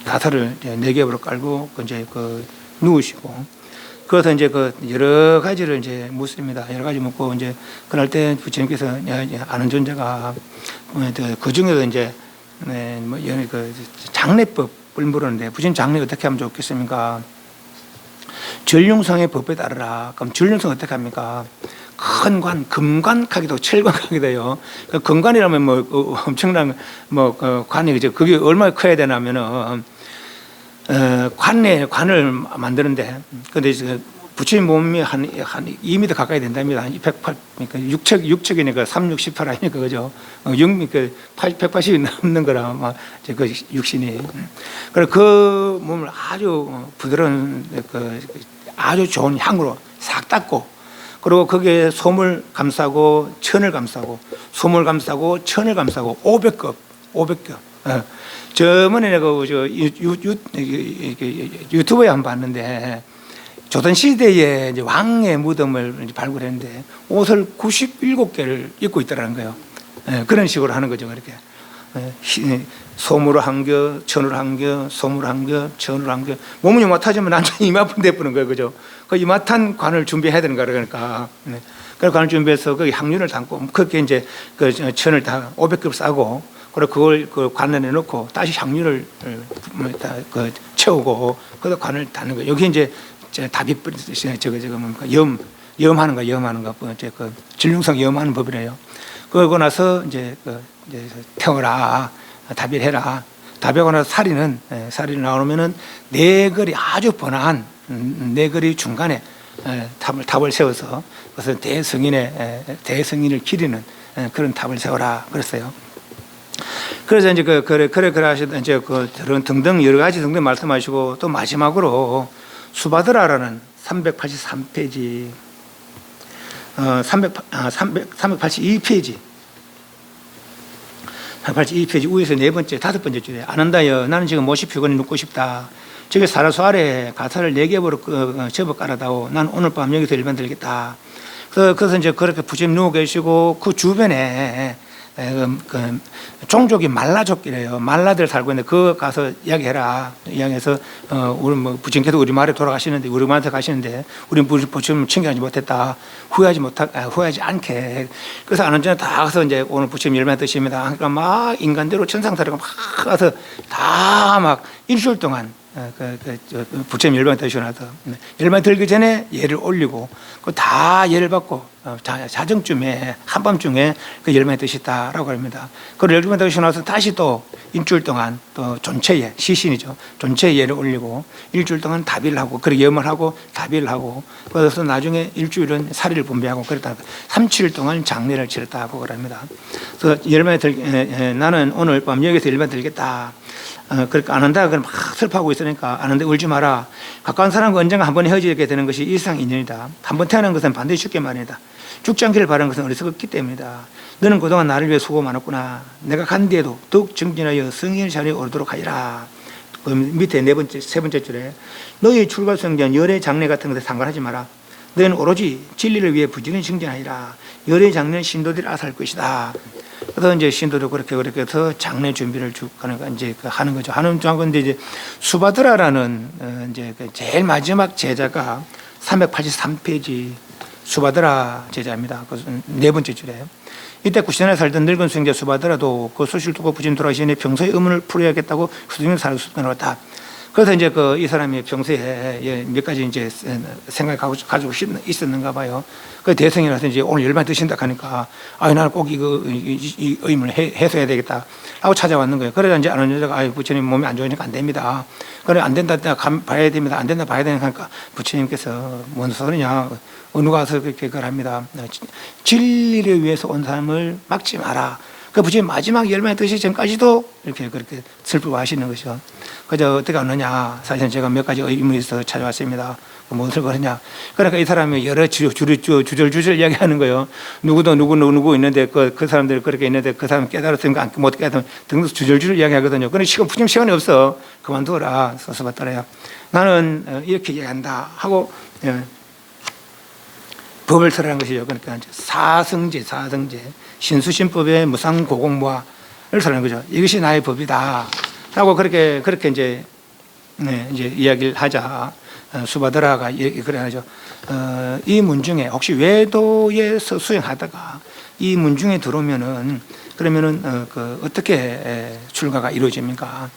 가사를 네 겹으로 깔고 이제 누우시고 그래서 이제 여러 가지를 이제 묻습니다. 여러 가지 묻고 이제 그럴 때 부처님께서 아는 존재가 그 중에도 이제 장례법을 물었는데 부처님 장례 어떻게 하면 좋겠습니까? 전륜성의 법에 따르라. 그럼 전륜성 어떻게 합니까? 큰 관, 금관하기도 철관하기도요. 금관이라면 엄청난 관이 그죠. 그게 얼마나 커야 되냐면은 관을 만드는데 근데 부처님 몸이 한 2m 가까이 된답니다. 108, 그러니까 6척이니까 3, 6, 18 아니니까 그죠. 180이 넘는 거라 그 육신이. 그래서 그 몸을 아주 부드러운 아주 좋은 향으로 싹 닦고 그리고 거기에 솜을 감싸고 천을 감싸고 솜을 감싸고 천을 감싸고 500급. 저번에 내가 유튜브에 한번 봤는데 조선시대에 이제 왕의 무덤을 발굴했는데 옷을 97개를 입고 있더라는 거예요. 그런 식으로 하는 거죠. 그렇게. 솜으로 한 겨, 천으로 한 겨, 솜으로 한 겨, 천으로 한 겨. 몸은 요만하지만 나중에 이만큼 돼버는 거예요. 그죠? 그 이만한 관을 준비해야 되는 거라 그러니까. 그래서 관을 준비해서 거기 향륜을 담고 그렇게 이제 그 천을 다 500급 싸고 그리고 그걸 그 관에 넣고 다시 향륜을 채우고 그래서 관을 닫는 거예요. 여기 이제 답이 염하는 거, 진륜성 염하는 법이래요. 그러고 나서 이제 태워라, 답일해라. 답하고 나서 사리를 나오면은 네 거리 아주 번화한 네 거리 중간에 답을 세워서 그래서 대성인을 기리는 그런 답을 세워라 그랬어요. 그래서 이제 그래 하시던 이제 그런 등등 여러 가지 등등 말씀하시고 또 마지막으로 수바드라라는 383페이지, 382페이지, 382페이지 위에서 네 번째, 다섯 번째 줄에 아는다여 나는 지금 모시 피곤이 눕고 싶다. 저기 사라수 아래 가사를 네 겹으로 접어 깔아다오. 난 오늘 밤 여기서 일반 들겠다. 그래서 이제 그렇게 부처님 누워 계시고 그 주변에 종족이 말라족이래요. 말라들 살고 있는데 그거 가서 이야기해라. 이야기해서 우리 부처님께서 우리 말에 돌아가시는데 우리 말한테 가시는데 우리 부처님 챙겨하지 못했다. 후회하지 않게. 그래서 아는 전에 다 가서 이제 오늘 부처님 열매 드십니다. 그러니까 막 인간대로 천상사리가 막 가서 다 막 일주일 동안 부처님 열반 드시고 나서 열반 들기 전에 예를 올리고 다 예를 받고 자정쯤에 한밤중에 그 열반 드셨다라고 합니다. 그 열반 드시고 나서 다시 또 일주일 동안 또 존체예 시신이죠. 존체 예를 올리고 일주일 동안 답일을 하고 그렇게 염을 하고 답일을 하고 그래서 나중에 일주일은 사리를 분배하고 그랬다. 3칠 동안 장례를 치렀다고 그럽니다. 그래서 나는 오늘 밤 여기서 열반 들겠다. 그러니까 안 한다 그럼 막 슬퍼하고 있으니까 안 한데 울지 마라. 가까운 사람과 언젠가 한 번 헤어지게 되는 것이 일상인연이다. 한 번 태어난 것은 반드시 죽게 마련이다. 죽지 않기를 바라는 것은 어리석었기 때문이다. 너는 그동안 나를 위해 수고 많았구나. 내가 간 뒤에도 더욱 정진하여 성인의 자리에 오르도록 하리라. 그 밑에 세 번째 줄에 너의 출발성전 열의 장례 같은 것에 상관하지 마라. 너는 오로지 진리를 위해 부지런히 정진하리라. 열의 장례는 신도들이 아사할 것이다. 그래서 이제 신도도 그렇게 해서 장례 준비를 이제 하는 거죠. 하는 건데 이제 수바드라라는 이제 제일 마지막 제자가 383페이지 수바드라 제자입니다. 그 네 번째 줄에 이때 구시나라에 살던 늙은 수행자 수바드라도 그 소식을 듣고 부처님 돌아가시니 평소에 의문을 풀어야겠다고 수중에 살을 쏟아놓았다. 그래서 이제 이 사람이 평소에 몇 가지 이제 생각을 가지고 있었는가 봐요. 그 대성이라서 이제 오늘 열반 드신다 하니까, 나는 꼭 이 의문을 해소해야 되겠다 하고 찾아왔는 거예요. 그러다 이제 아는 여자가, 부처님 몸이 안 좋으니까 안 됩니다. 그래, 안 된다, 봐야 됩니다. 안 된다, 봐야 되니까 하니까 부처님께서 뭔 소리냐. 누가 와서 그렇게 그걸 합니다. 진리를 위해서 온 사람을 막지 마라. 그 부처님 마지막 열반에 드시기 전까지도 이렇게 그렇게 슬프워하시는 것이죠. 그저 어떻게 하느냐. 사실은 제가 몇 가지 의문이 있어서 찾아왔습니다. 무엇을 그러냐. 그러니까 이 사람이 여러 주절주절 이야기하는 거예요. 누구도 누구 있는데 그 사람들이 그렇게 있는데 그 사람 깨달았으니까 못 깨달으면 등등 주절주절 이야기하거든요. 그런데 부처님 시간이 없어. 그만둬라. 써서봤더래요. 나는 이렇게 이야기한다 하고 법을 설하는 것이죠. 그러니까 사성제, 신수신법의 무상고공무화를 설하는 거죠. 이것이 나의 법이다. 하고 그렇게 이제 이야기를 하자. 수바드라가 그래 하죠. 이 문중에 혹시 외도에서 수행하다가 이 문중에 들어오면은 그러면은 어떻게 출가가 이루어집니까?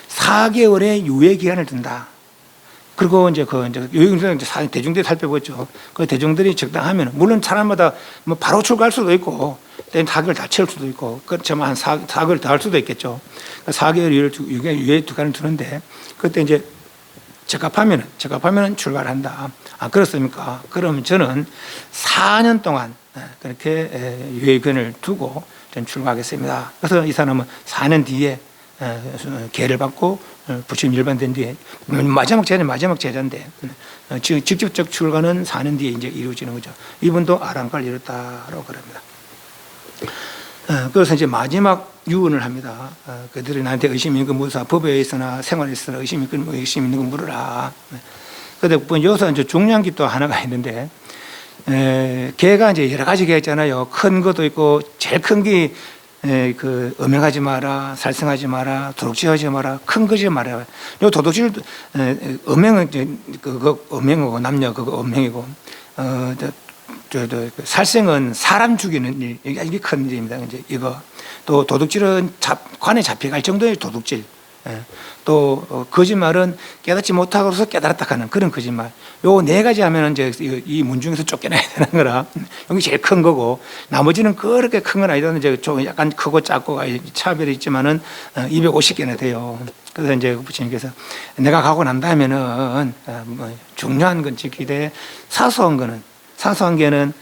4개월의 유예 기간을 둔다. 그리고 이제 유행성 대중들이 살펴보죠. 그 대중들이 적당하면 물론 사람마다 뭐 바로 출가할 수도 있고, 때는 4개월 다 채울 수도 있고, 그렇지만 한 4개월 더 할 수도 있겠죠. 4개월 유예 기간을 두는데 그때 이제 적합하면은 출가를 한다. 그렇습니까? 그럼 저는 4년 동안 그렇게 유예 기간을 두고 전 출가하겠습니다. 그래서 이 사람은 4년 뒤에 계를 받고 부처님 열반된 뒤에 마지막 제자인데 직접적 출가는 4년 뒤에 이제 이루어지는 거죠. 이분도 아랑가를 이뤘다라고 그럽니다. 그래서 이제 마지막 유언을 합니다. 그들이 나한테 의심이 있는 거 무사 법에 있으나 생활에 있으나 의심이 있는 거 물어라. 그런데 여기서 이제 중요한 게 또 하나가 있는데, 개가 이제 여러 가지 개 있잖아요. 큰 것도 있고 제일 큰 게 음행하지 마라, 살생하지 마라, 도둑질하지 마라, 큰 거지 마라. 요 도둑질, 음행은 음행이고 남녀 그거 음행이고, 살생은 사람 죽이는 일, 이게 큰 일입니다. 이제 이거 또 도둑질은 관에 잡혀갈 정도의 도둑질. 또 거짓말은 깨닫지 못하고서 깨달았다 하는 그런 거짓말. 요 네 가지 하면은 이제 이 문중에서 쫓겨나야 되는 거라. 여기 제일 큰 거고, 나머지는 그렇게 큰 건 아니더라도 이제 좀 약간 크고 작고 차별이 있지만은 250개나 돼요. 그래서 이제 부처님께서 내가 가고 난 다음에는 중요한 건 지키되 사소한 게는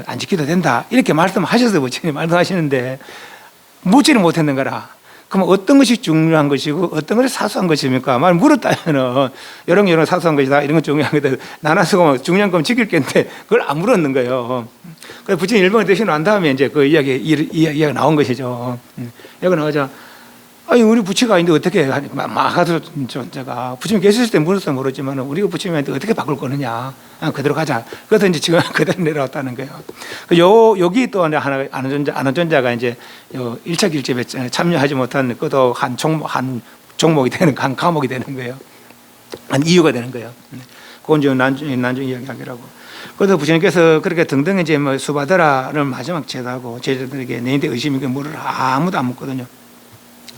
안 지켜도 된다. 이렇게 말씀하셔서 부처님 말씀하시는데 묻지를 못했는 거라. 그럼 어떤 것이 중요한 것이고 어떤 것이 사소한 것입니까? 말 물었다면은 이런 사소한 것이다. 이런 건 중요한 거다. 나눠서 중요한 건 지킬 겠는데 그걸 안 물었는 거예요. 그래서 부처님 일본에 대신 난 다음에 이제 그 이야기가 나온 것이죠. 여기 나오자. 우리 부처가 아닌데 어떻게 막가서 제가 부처님 계셨을 때 물었어 모르지만 우리가 부처님한테 어떻게 바꿀 거느냐. 그대로 가자. 그래서 이제 지금 그대로 내려왔다는 거예요. 여기 또 하나 안원전자가 이제 1차 길집에 참여하지 못한 것도 한 종목이 되는, 한 과목이 되는 거예요. 한 이유가 되는 거예요. 그건 이제 난중 이야기하기라고. 그래서 부처님께서 그렇게 등등 이제 수바드라를 마지막 제도하고 제자들에게 내인데 의심이 물으라. 아무도 안 묻거든요.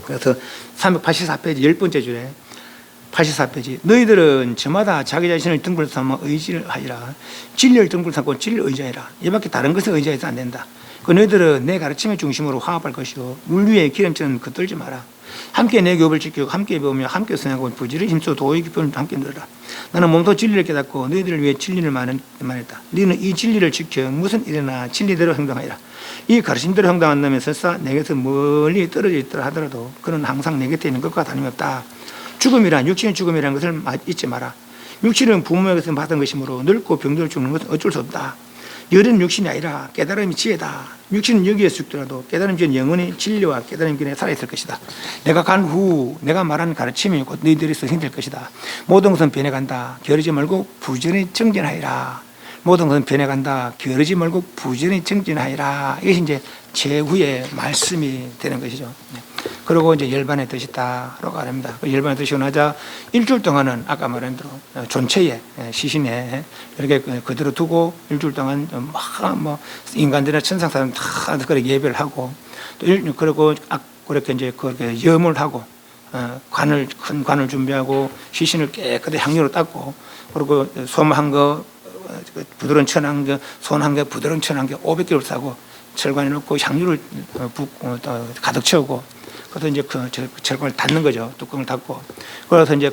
그래서 384페이지 10번째 줄에 84페이지 너희들은 저마다 자기 자신을 등불 삼아 의지를 하리라. 진리를 등불 삼고 진리를 의지하라. 이밖에 다른 것을 의지해서 안 된다. 너희들은 내 가르침의 중심으로 화합할 것이고 물 위에 기름처럼 겉돌지 마라. 함께 내 교법을 지키고 함께 배우며 함께 성하고 부지를 힘써 도의 깊음을 함께 늘어라. 나는 몸소 진리를 깨닫고 너희들을 위해 진리를 말했다. 너희는 이 진리를 지켜 무슨 일이나 진리대로 행동하리라. 이 가르침대로 행동한다면 설사 내게서 멀리 떨어져 있더라 하더라도 그는 항상 내 곁에 있는 것과 다름없다. 죽음이란 육신의 죽음이라는 것을 잊지 마라. 육신은 부모에게서 받은 것이므로 늙고 병들어 죽는 것은 어쩔 수 없다. 열은 육신이 아니라 깨달음이 지혜다. 육신은 여기에 죽더라도 깨달음 지혜는 영원히 진리와 깨달음 길에 살아있을 것이다. 내가 간 후 내가 말하는 가르침이 곧 너희들이 스승될 것이다. 모든 것은 변해간다. 게으르지 말고 부지런히 정진하리라. 모든 것은 변해간다. 게으르지 말고 부지런히 정진하리라. 이것이 이제 제후의 말씀이 되는 것이죠. 그리고 이제 열반에 드시다라고 합니다. 열반에 드시고 나자 일주일 동안은 아까 말한 대로 존체에 시신에 이렇게 그대로 두고 일주일 동안 뭐 인간들이나 천상 사람 다 그렇게 예배를 하고 또 그리고 그렇게 이제 그렇게 염을 하고 큰 관을 준비하고 시신을 깨끗이 향유로 닦고 그리고 솜 한 거, 부드러운 천 한 개, 손 한 개, 부드러운 천 한 개, 500개를 사고 철관에 넣고 향유를 붓고 가득 채우고 그래서 이제 그 철관을 닫는 거죠. 뚜껑을 닫고 그래서 이제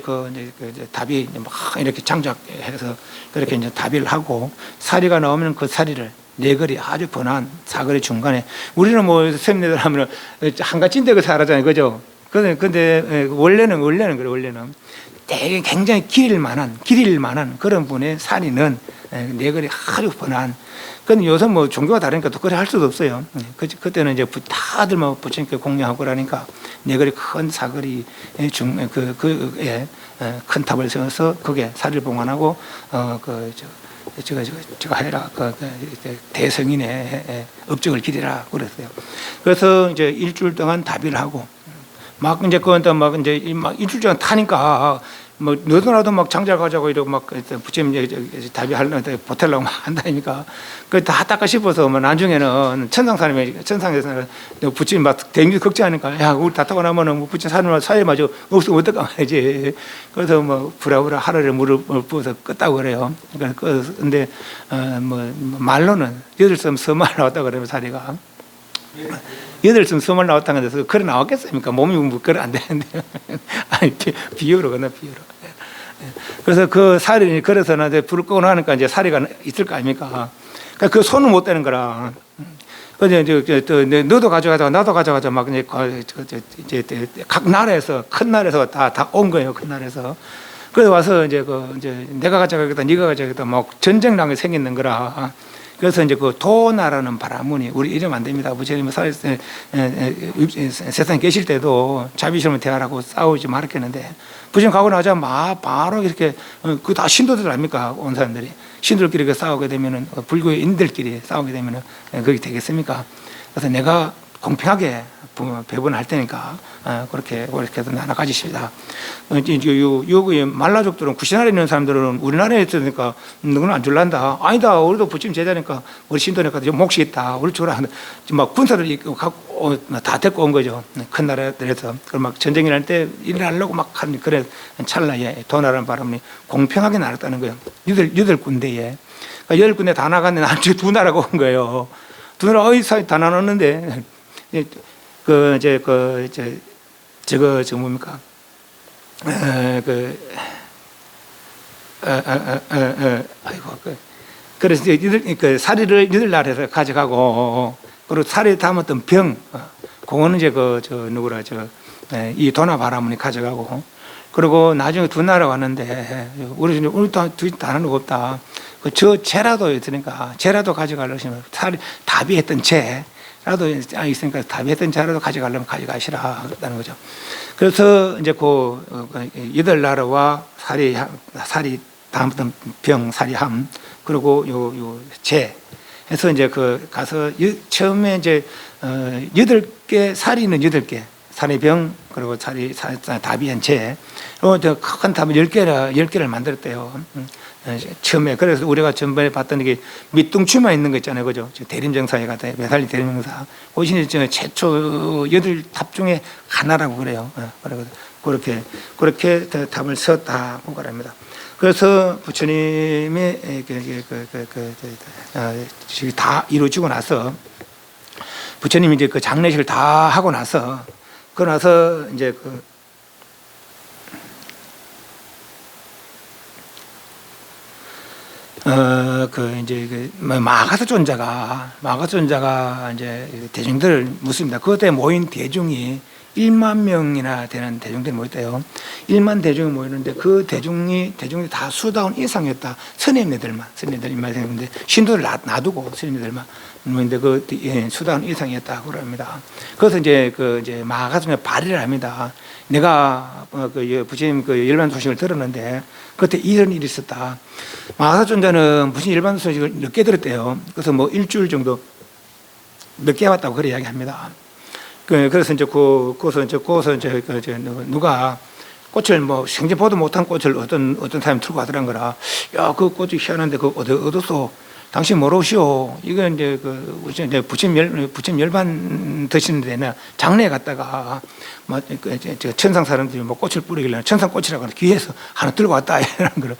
이제 답이 막 이렇게 장작해서 그렇게 이제 답이를 하고 사리가 나오면 그 사리를 네거리 아주 번한 사거리 중간에 우리는 뭐 셈네들 하면 한가진데 그 사라잖아요, 그죠? 근데 원래는 그래 원래는 되게 굉장히 길일 만한 그런 분의 사리는 네거리 아주 번한. 근데 요새 뭐 종교가 다르니까 또 그래 할 수도 없어요. 그때는 이제 다들 뭐 부처님께 공양하고 그러니까 네거리 큰 사거리 큰 탑을 세워서 거기에 사리를 봉안하고 제가 해라 대성인의 업적을 기리라 그랬어요. 그래서 이제 일주일 동안 답의를 하고 막 이제 그건 막 이제 막 일주일 동안 타니까 뭐 너도나도 막 장작 가자고 이러고 막 부처님 답이 하려는데 보태려고 막 한다니까 그 다 닦아 싶어서 뭐 나중에는 천상에서는 부처님 막 대미 걱정하니까 야 우리 다 타고 나면은 뭐 부처님 사회 마저 없으면 어떡하 말이지. 그래서 뭐 부라부라 하루를 물을 부어서 껐다고 그래요. 근데 뭐 말로는 8섬 서말 나왔다 그러면 사리가 8섬 서말 나왔다는 데서 그래 나왔겠습니까? 몸이 뭐 그래 안 되는데 아니 비유로 그나 비유로. 그래서 그 사리 그래서 나 불을 끄고 나니까 이제 사리가 있을 거 아닙니까? 그러니까 그 손을 못 대는 거라. 그래서 너도 가져가자, 나도 가져가자 막 이제 각 나라에서 큰 나라에서 다 온 거예요, 큰 나라에서. 그래서 와서 이제 이제 내가 가져가겠다, 네가 가져가겠다, 막 전쟁랑이 생기는 거라. 그래서 이제 그 도나라는 바라문이 우리 이러면 안 됩니다. 부처님 세상에 계실 때도 자비처럼 대하라고 싸우지 말았겠는데 부처님 가고 나자 막 바로 이렇게 그 다 신도들 아닙니까? 온 사람들이 신들끼리 싸우게 되면은 불교의 인들끼리 싸우게 되면은 그게 되겠습니까? 그래서 내가 공평하게 배분할 테니까 그렇게 나눠 가지십니다. 요 말라족들은 구시나라에 있는 사람들은 우리나라에 있으니까 너는 안 줄란다. 아니다. 우리도 부처님 제자니까 우리 신도니까 좀 몫이 있다. 우리 주라. 막 군사들 갖고 다 데리고 온 거죠. 큰 나라들에서 막 전쟁이 날 때 일하려고 막 하는 그래 찰나에 도나라는 바람이 공평하게 나눴다는 거예요. 8군데에 그러니까 10군데 다 나갔는데 나중에 2나라가 온 거예요. 2나라 어이 사이 다 나눴는데 저거 뭡니까? 그래서 그 사리를 8나라에서 가져가고 그리고 사리에 담았던 병, 그거는 이제 누구라 이 도나 바라문이 가져가고 그리고 나중에 2나라 왔는데 우리 다 나누고 없다. 저 재라도 있으니까 재라도 가져가려고 하시면 답이 했던 재. 라도 있으니까 답했던 자라도 가져가려면 가져가시라 그랬다는 거죠. 그래서 이제 그 8나라와 사리 다음부터 병 사리함 그리고 재 해서 이제 가서 처음에 이제 8개 사리는 8개 사리병 그리고 답이한 재 그리고 큰 답을 10개를 만들었대요. 처음에 그래서 우리가 전번에 봤던 게 밑둥추만 있는 거 있잖아요, 그죠? 대림정사에 갔다 매살리 대림정사 그것이 최초 8답 중에 하나라고 그래요. 그렇게 답을 썼다고 말합니다. 그래서 부처님이 다 이루어지고 나서 부처님이 이제 그 장례식을 다 하고 나서 이제 마가선자가 이제 대중들을 묻습니다. 그때 모인 대중이 1만 명이나 되는 대중들이 모였대요. 1만 대중이 모이는데 그 대중이 다 수다운 이상이었다. 스님네들만 있는데 신도를 놔두고 스님네들만 모이는데 수다운 이상이었다고 그럽니다. 그래서 이제 마가선자 발의를 합니다. 내가 부처님 열반 소식을 들었는데 그때 이런 일이 있었다. 마가선자는 부처님 열반 소식을 늦게 들었대요. 그래서 뭐 일주일 정도 늦게 왔다고 그래 이야기합니다. 그래서 이제 누가 꽃을 뭐 생전 보도 못한 꽃을 어떤 사람이 들고 가더란 거라. 야, 그 꽃이 희한한데 그 어디 얻었어? 당신 모르시오. 이건 이제 이제 부침 열반 드시는 데는 장례에 갔다가 뭐 천상 사람들이 뭐 꽃을 뿌리길래 천상꽃이라고 귀에서 하나 들고 왔다 이런 거를.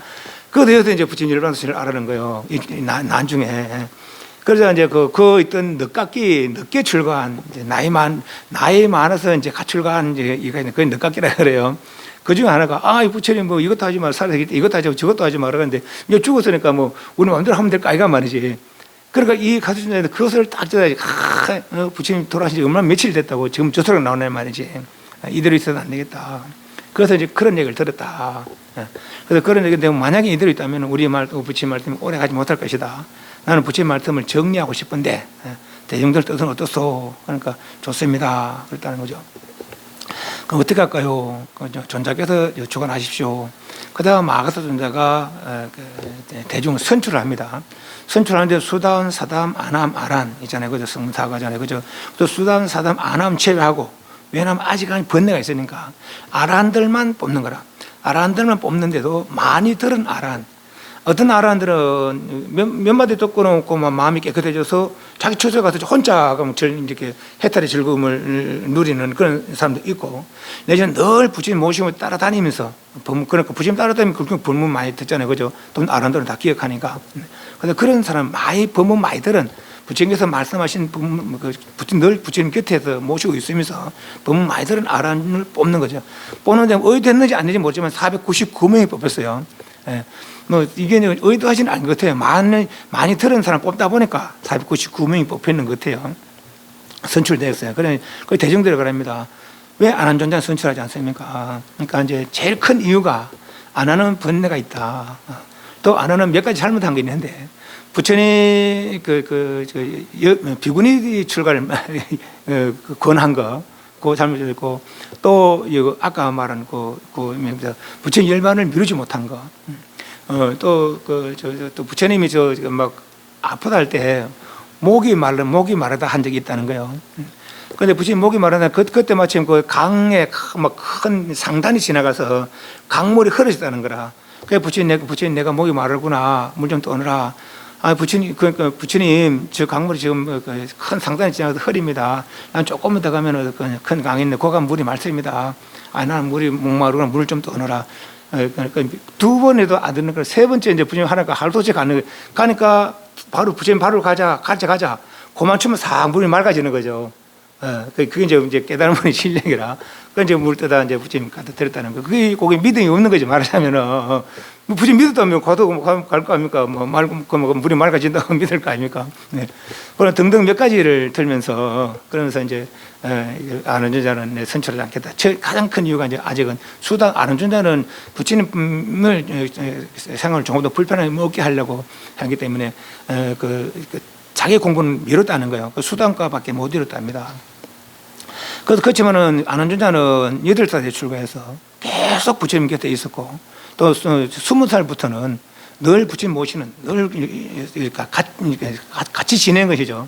그래서 이제 부침 열반 드시를 알아는 거예요. 나중에. 그래서 이제 그 있던 늦게 출가한 이제 나이 많아서 이제 가출가한 이제 이가 있는 그 늦깎이라 그래요. 그 중에 하나가 이 부처님 뭐 이것도 하지 마라 살아서 이것도 하지 저것도 하지 마라 그러는데 이제 죽었으니까 뭐 우리 마음대로 하면 될까 이가 말이지. 그러니까 이 가수준자는 그것을 딱 뜯어야지. 부처님 돌아가신 지 얼마나 며칠 됐다고 지금 저소리 나오는 말이지. 이대로 있어도 안 되겠다. 그래서 이제 그런 얘기를 들었다. 그래서 그런 얘기인데 만약에 이대로 있다면 우리 말도 부처님 말씀이 오래 가지 못할 것이다. 나는 부처님 말씀을 정리하고 싶은데 대중들 뜻은 어떻소? 그러니까 좋습니다. 그랬다는 거죠. 그럼 어떻게 할까요? 존자께서 주관하십시오. 그 다음 아가사 존자가 대중을 선출을 합니다. 선출하는데 수담, 사담, 아남, 아란 있잖아요. 그죠? 성사가잖아요. 그죠? 또 수담, 사담, 아남 제외하고 왜냐하면 아직 번뇌가 있으니까 아란들만 뽑는 거라. 아란들만 뽑는데도 많이 들은 아란. 어떤 아란들은 몇 마디 듣고 놓고 마음이 깨끗해져서 자기 처소에 가서 혼자 이렇게 해탈의 즐거움을 누리는 그런 사람도 있고, 내지는 늘 부처님 모시고 따라다니면서, 그러니까 부처님 따라다니면 그렇게 법문 많이 듣잖아요. 그죠? 또 아란들은 다 기억하니까. 그래서 그런 사람 법문 많이 들은 부처님께서 말씀하신 늘 부처님 곁에서 모시고 있으면서 법문 많이 들은 아란을 뽑는 거죠. 뽑는데 의도했는지 안 했는지 모르지만 499명이 뽑혔어요. 예. 뭐 이게 의도하지는 않은 것 같아요. 많이 들은 사람 뽑다 보니까 499명이 뽑혔는 것 같아요. 선출되었어요. 그래 대중들이 그럽니다. 왜 안 하는 존재는 선출하지 않습니까? 그러니까 이제 제일 큰 이유가 안 하는 번뇌가 있다. 또 안 하는 몇 가지 잘못한 게 있는데 부처님 비구니 출가를 권한 거. 그 잘못했고 또 아까 말한 부처님 열반을 미루지 못한 거. 또 부처님이 막 아프다 할 때 목이 마르다 한 적이 있다는 거예요. 그런데 부처님 목이 마르다 그때 마침 그 강에 막 큰 상단이 지나가서 강물이 흐르셨다는 거라. 그래 부처님 내가 목이 마르구나 물 좀 떠오느라. 부처님 저 강물이 지금 큰 상단이 지나가서 흐립니다. 난 조금만 더 가면 큰 강이 있는데 거가 물이 맑습니다. 나는 물이 목마르구나 물을 좀 떠오느라. 그러니까 두 번에도 안 듣는 걸 세 번째 이제 부처님 하나가 할도체 가니까 바로 부처님 바로 가자. 그만 추면 싹 물이 맑아지는 거죠. 그게 이제 깨달은 분의 실력이라. 그 이제 물 뜨다 이제 부처님 갖다 드렸다는 거. 그게 믿음이 없는 거지 말하자면은. 부처님 믿었다면 가도 갈 거 아닙니까? 물이 맑아진다고 믿을 거 아닙니까? 네. 그런 등등 몇 가지를 들면서 그러면서 이제 아는 존자는 선출하지 않겠다. 가장 큰 이유가 이제 아직은 아는 존자는 부처님을 생활을 조금 더 불편하게 먹게 하려고 하기 때문에 자기 공부는 미뤘다는 거예요. 수단과밖에 못 이뤘답니다. 그렇지만은 아는 존자는 8살에 출가해서 계속 부처님 곁에 있었고 또 20살부터는 늘 부처님 모시는 늘 같이 지낸 것이죠.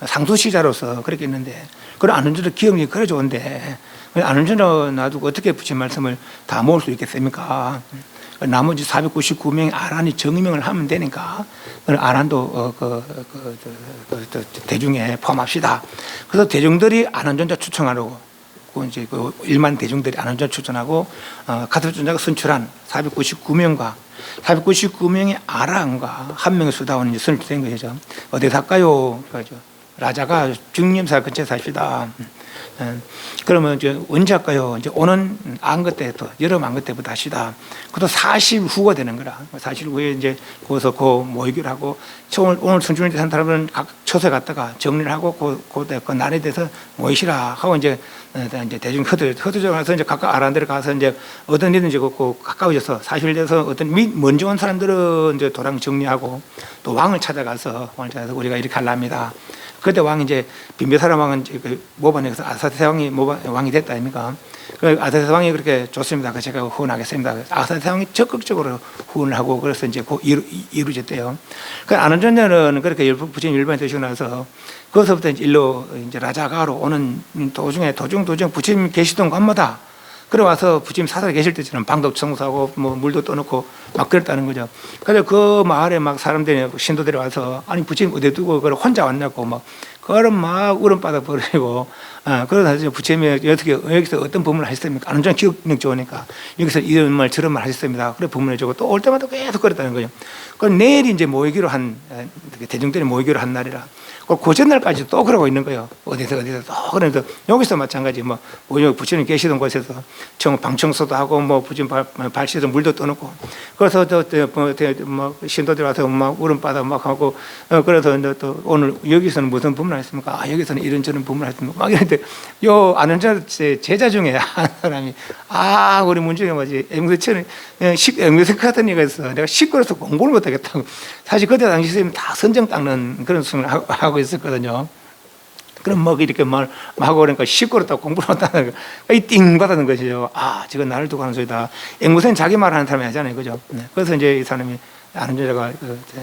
상수시자로서 그렇게 했는데 그런 아는 존자 기억력이 그래 좋은데 아는 존자 놔두고 어떻게 부처님 말씀을 다 모을 수 있겠습니까? 나머지 499명의 아란이 정명을 하면 되니까 아란도 대중에 포함합시다. 그래서 대중들이 아는 존자 추천하려고 이제 일반 대중들이 아는 존자 추천하고 가톨릭 존자가 선출한 499명과 499명의 아란과 한 명의 수다원이 선출된 것이죠. 어디서 할까요? 라자가 중림사 근처에 사십니다. 그러면 이제 언제 할까요? 이제 오는 안거 때부터 여름 안거 때부터 하시다. 그것도 40 후가 되는 거라. 40 후에 이제 거기서 모이기를 하고 오늘 선출된 사람은 각 처소에 갔다가 정리를 하고 그 날에 대해서 모이시라 하고 이제 대중 허드져 가서 이제 각각 아란 데를 가서 이제 어떤 일든지 가까워져서 사실 돼서 어떤 먼저 온 사람들은 이제 도랑 정리하고 또 왕을 찾아가서 우리가 이렇게 하랍니다. 그때 왕이 이제 빈베사라 왕은 모반에서 아사테 왕이 됐다 아닙니까? 아사테 왕이 그렇게 좋습니다. 제가 후원하겠습니다. 아사테 왕이 적극적으로 후원을 하고 그래서 이제 이루어졌대요. 아는 존자는 그렇게 부처님 일반에 되시고 나서 거기서부터 일로 이제 라자가로 오는 도중 부처님 계시던 곳마다 그래 와서 부처님 사살에 계실 때처럼 방도 청소하고 뭐 물도 떠놓고 막 그랬다는 거죠. 그래서 그 마을에 막 사람들이 신도들이 와서 아니 부처님 어디 두고 그걸 혼자 왔냐고 막 그걸 막 울음바다 버리고 그러다 부처님이 어떻게 여기서 어떤 법문을 하셨습니까? 아는 전 기억력 좋으니까 여기서 이런 말 저런 말 하셨습니다. 그래 법문해주고 또 올 때마다 계속 그랬다는 거죠. 그럼 내일이 이제 모이기로 한 대중들이 모이기로 한 날이라. 그 전날까지 또 그러고 있는 거예요. 어디서 또 그래서 여기서 마찬가지 뭐 부처님 계시던 곳에서 방청소도 하고 뭐 부처님 발시에서 물도 떠놓고 그래서 뭐 신도들 와서 막 울음바다 막 하고 그래서 또 오늘 여기서는 무슨 법문 하셨습니까? 여기서는 이런저런 법문 하셨습니까? 막 이랬는데 요 아는 제자 중에 한 사람이 우리 문중에 뭐지 앵무새 같은 애가 있어. 내가 시끄러워서 공부를 못하겠다고. 사실 그때 당시 선생님 다 선정 닦는 그런 수를 하고 있었거든요. 그럼 뭐 이렇게 말 하고 그러니까 시끄럽다고 공부를 못하는 거, 띵 받는 것이죠. 지금 나를 두고 하는 소리다. 앵무새는 자기 말하는 사람이 하잖아요, 그죠? 그래서 이제 이 사람이 아는 여자가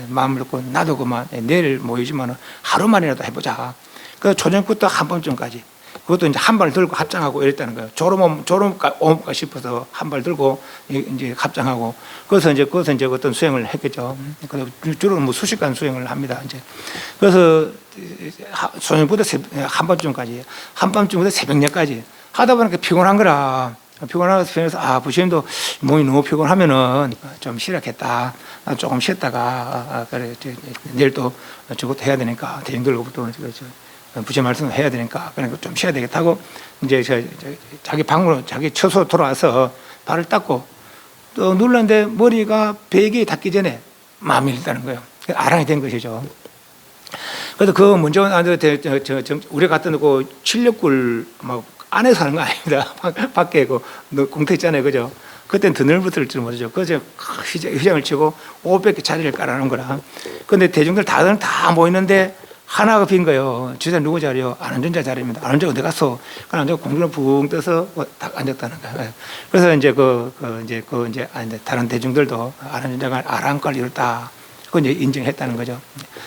마음을 놓고 나도 그만 내일 모이지만 하루만이라도 해보자. 그 초전부터 한 번쯤까지. 그것도 이제 한 발 들고 합장하고 이랬다는 거예요. 졸음가 싶어서 한 발 들고 이제 합장하고 그래서 이제 어떤 수행을 했겠죠. 그래서 주로 뭐 수십간 수행을 합니다. 이제 그래서 소년부터 한밤중부터 새벽녘까지 하다 보니까 피곤한 거라. 피곤해서 부처님도 몸이 너무 피곤하면은 좀 쉬라겠다. 조금 쉬었다가 그래 내일 또 저것도 해야 되니까 대중들로부터 부처님 말씀을 해야 되니까 그러니까 좀 쉬어야 되겠다고 이제 자기 방으로 자기 처소 돌아와서 발을 닦고 또 눌렀는데 머리가 베개에 닿기 전에 마음이 일다는 거예요. 아랑이 된 것이죠. 그래서 그 먼저 우리가 갔던 그 칠력굴 막 안에서 하는 거 아닙니다. 밖에 그 공터 있잖아요, 그죠? 그때는 더 넓었을 줄 모르죠. 그래서 휘장을 치고 500개 자리를 깔아놓은 거라. 근데 대중들 다 모이는데 하나가 빈 거예요. 주자 누구 자리요? 아는존자 자리입니다. 아는존자 어디 갔어? 그럼 아는존자 공중을 붕 떠서 딱 앉았다는 거예요. 그래서 이제 이제 다른 대중들도 아는존자가 아랑깔 이뤘다. 그걸 이제 인정했다는 거죠.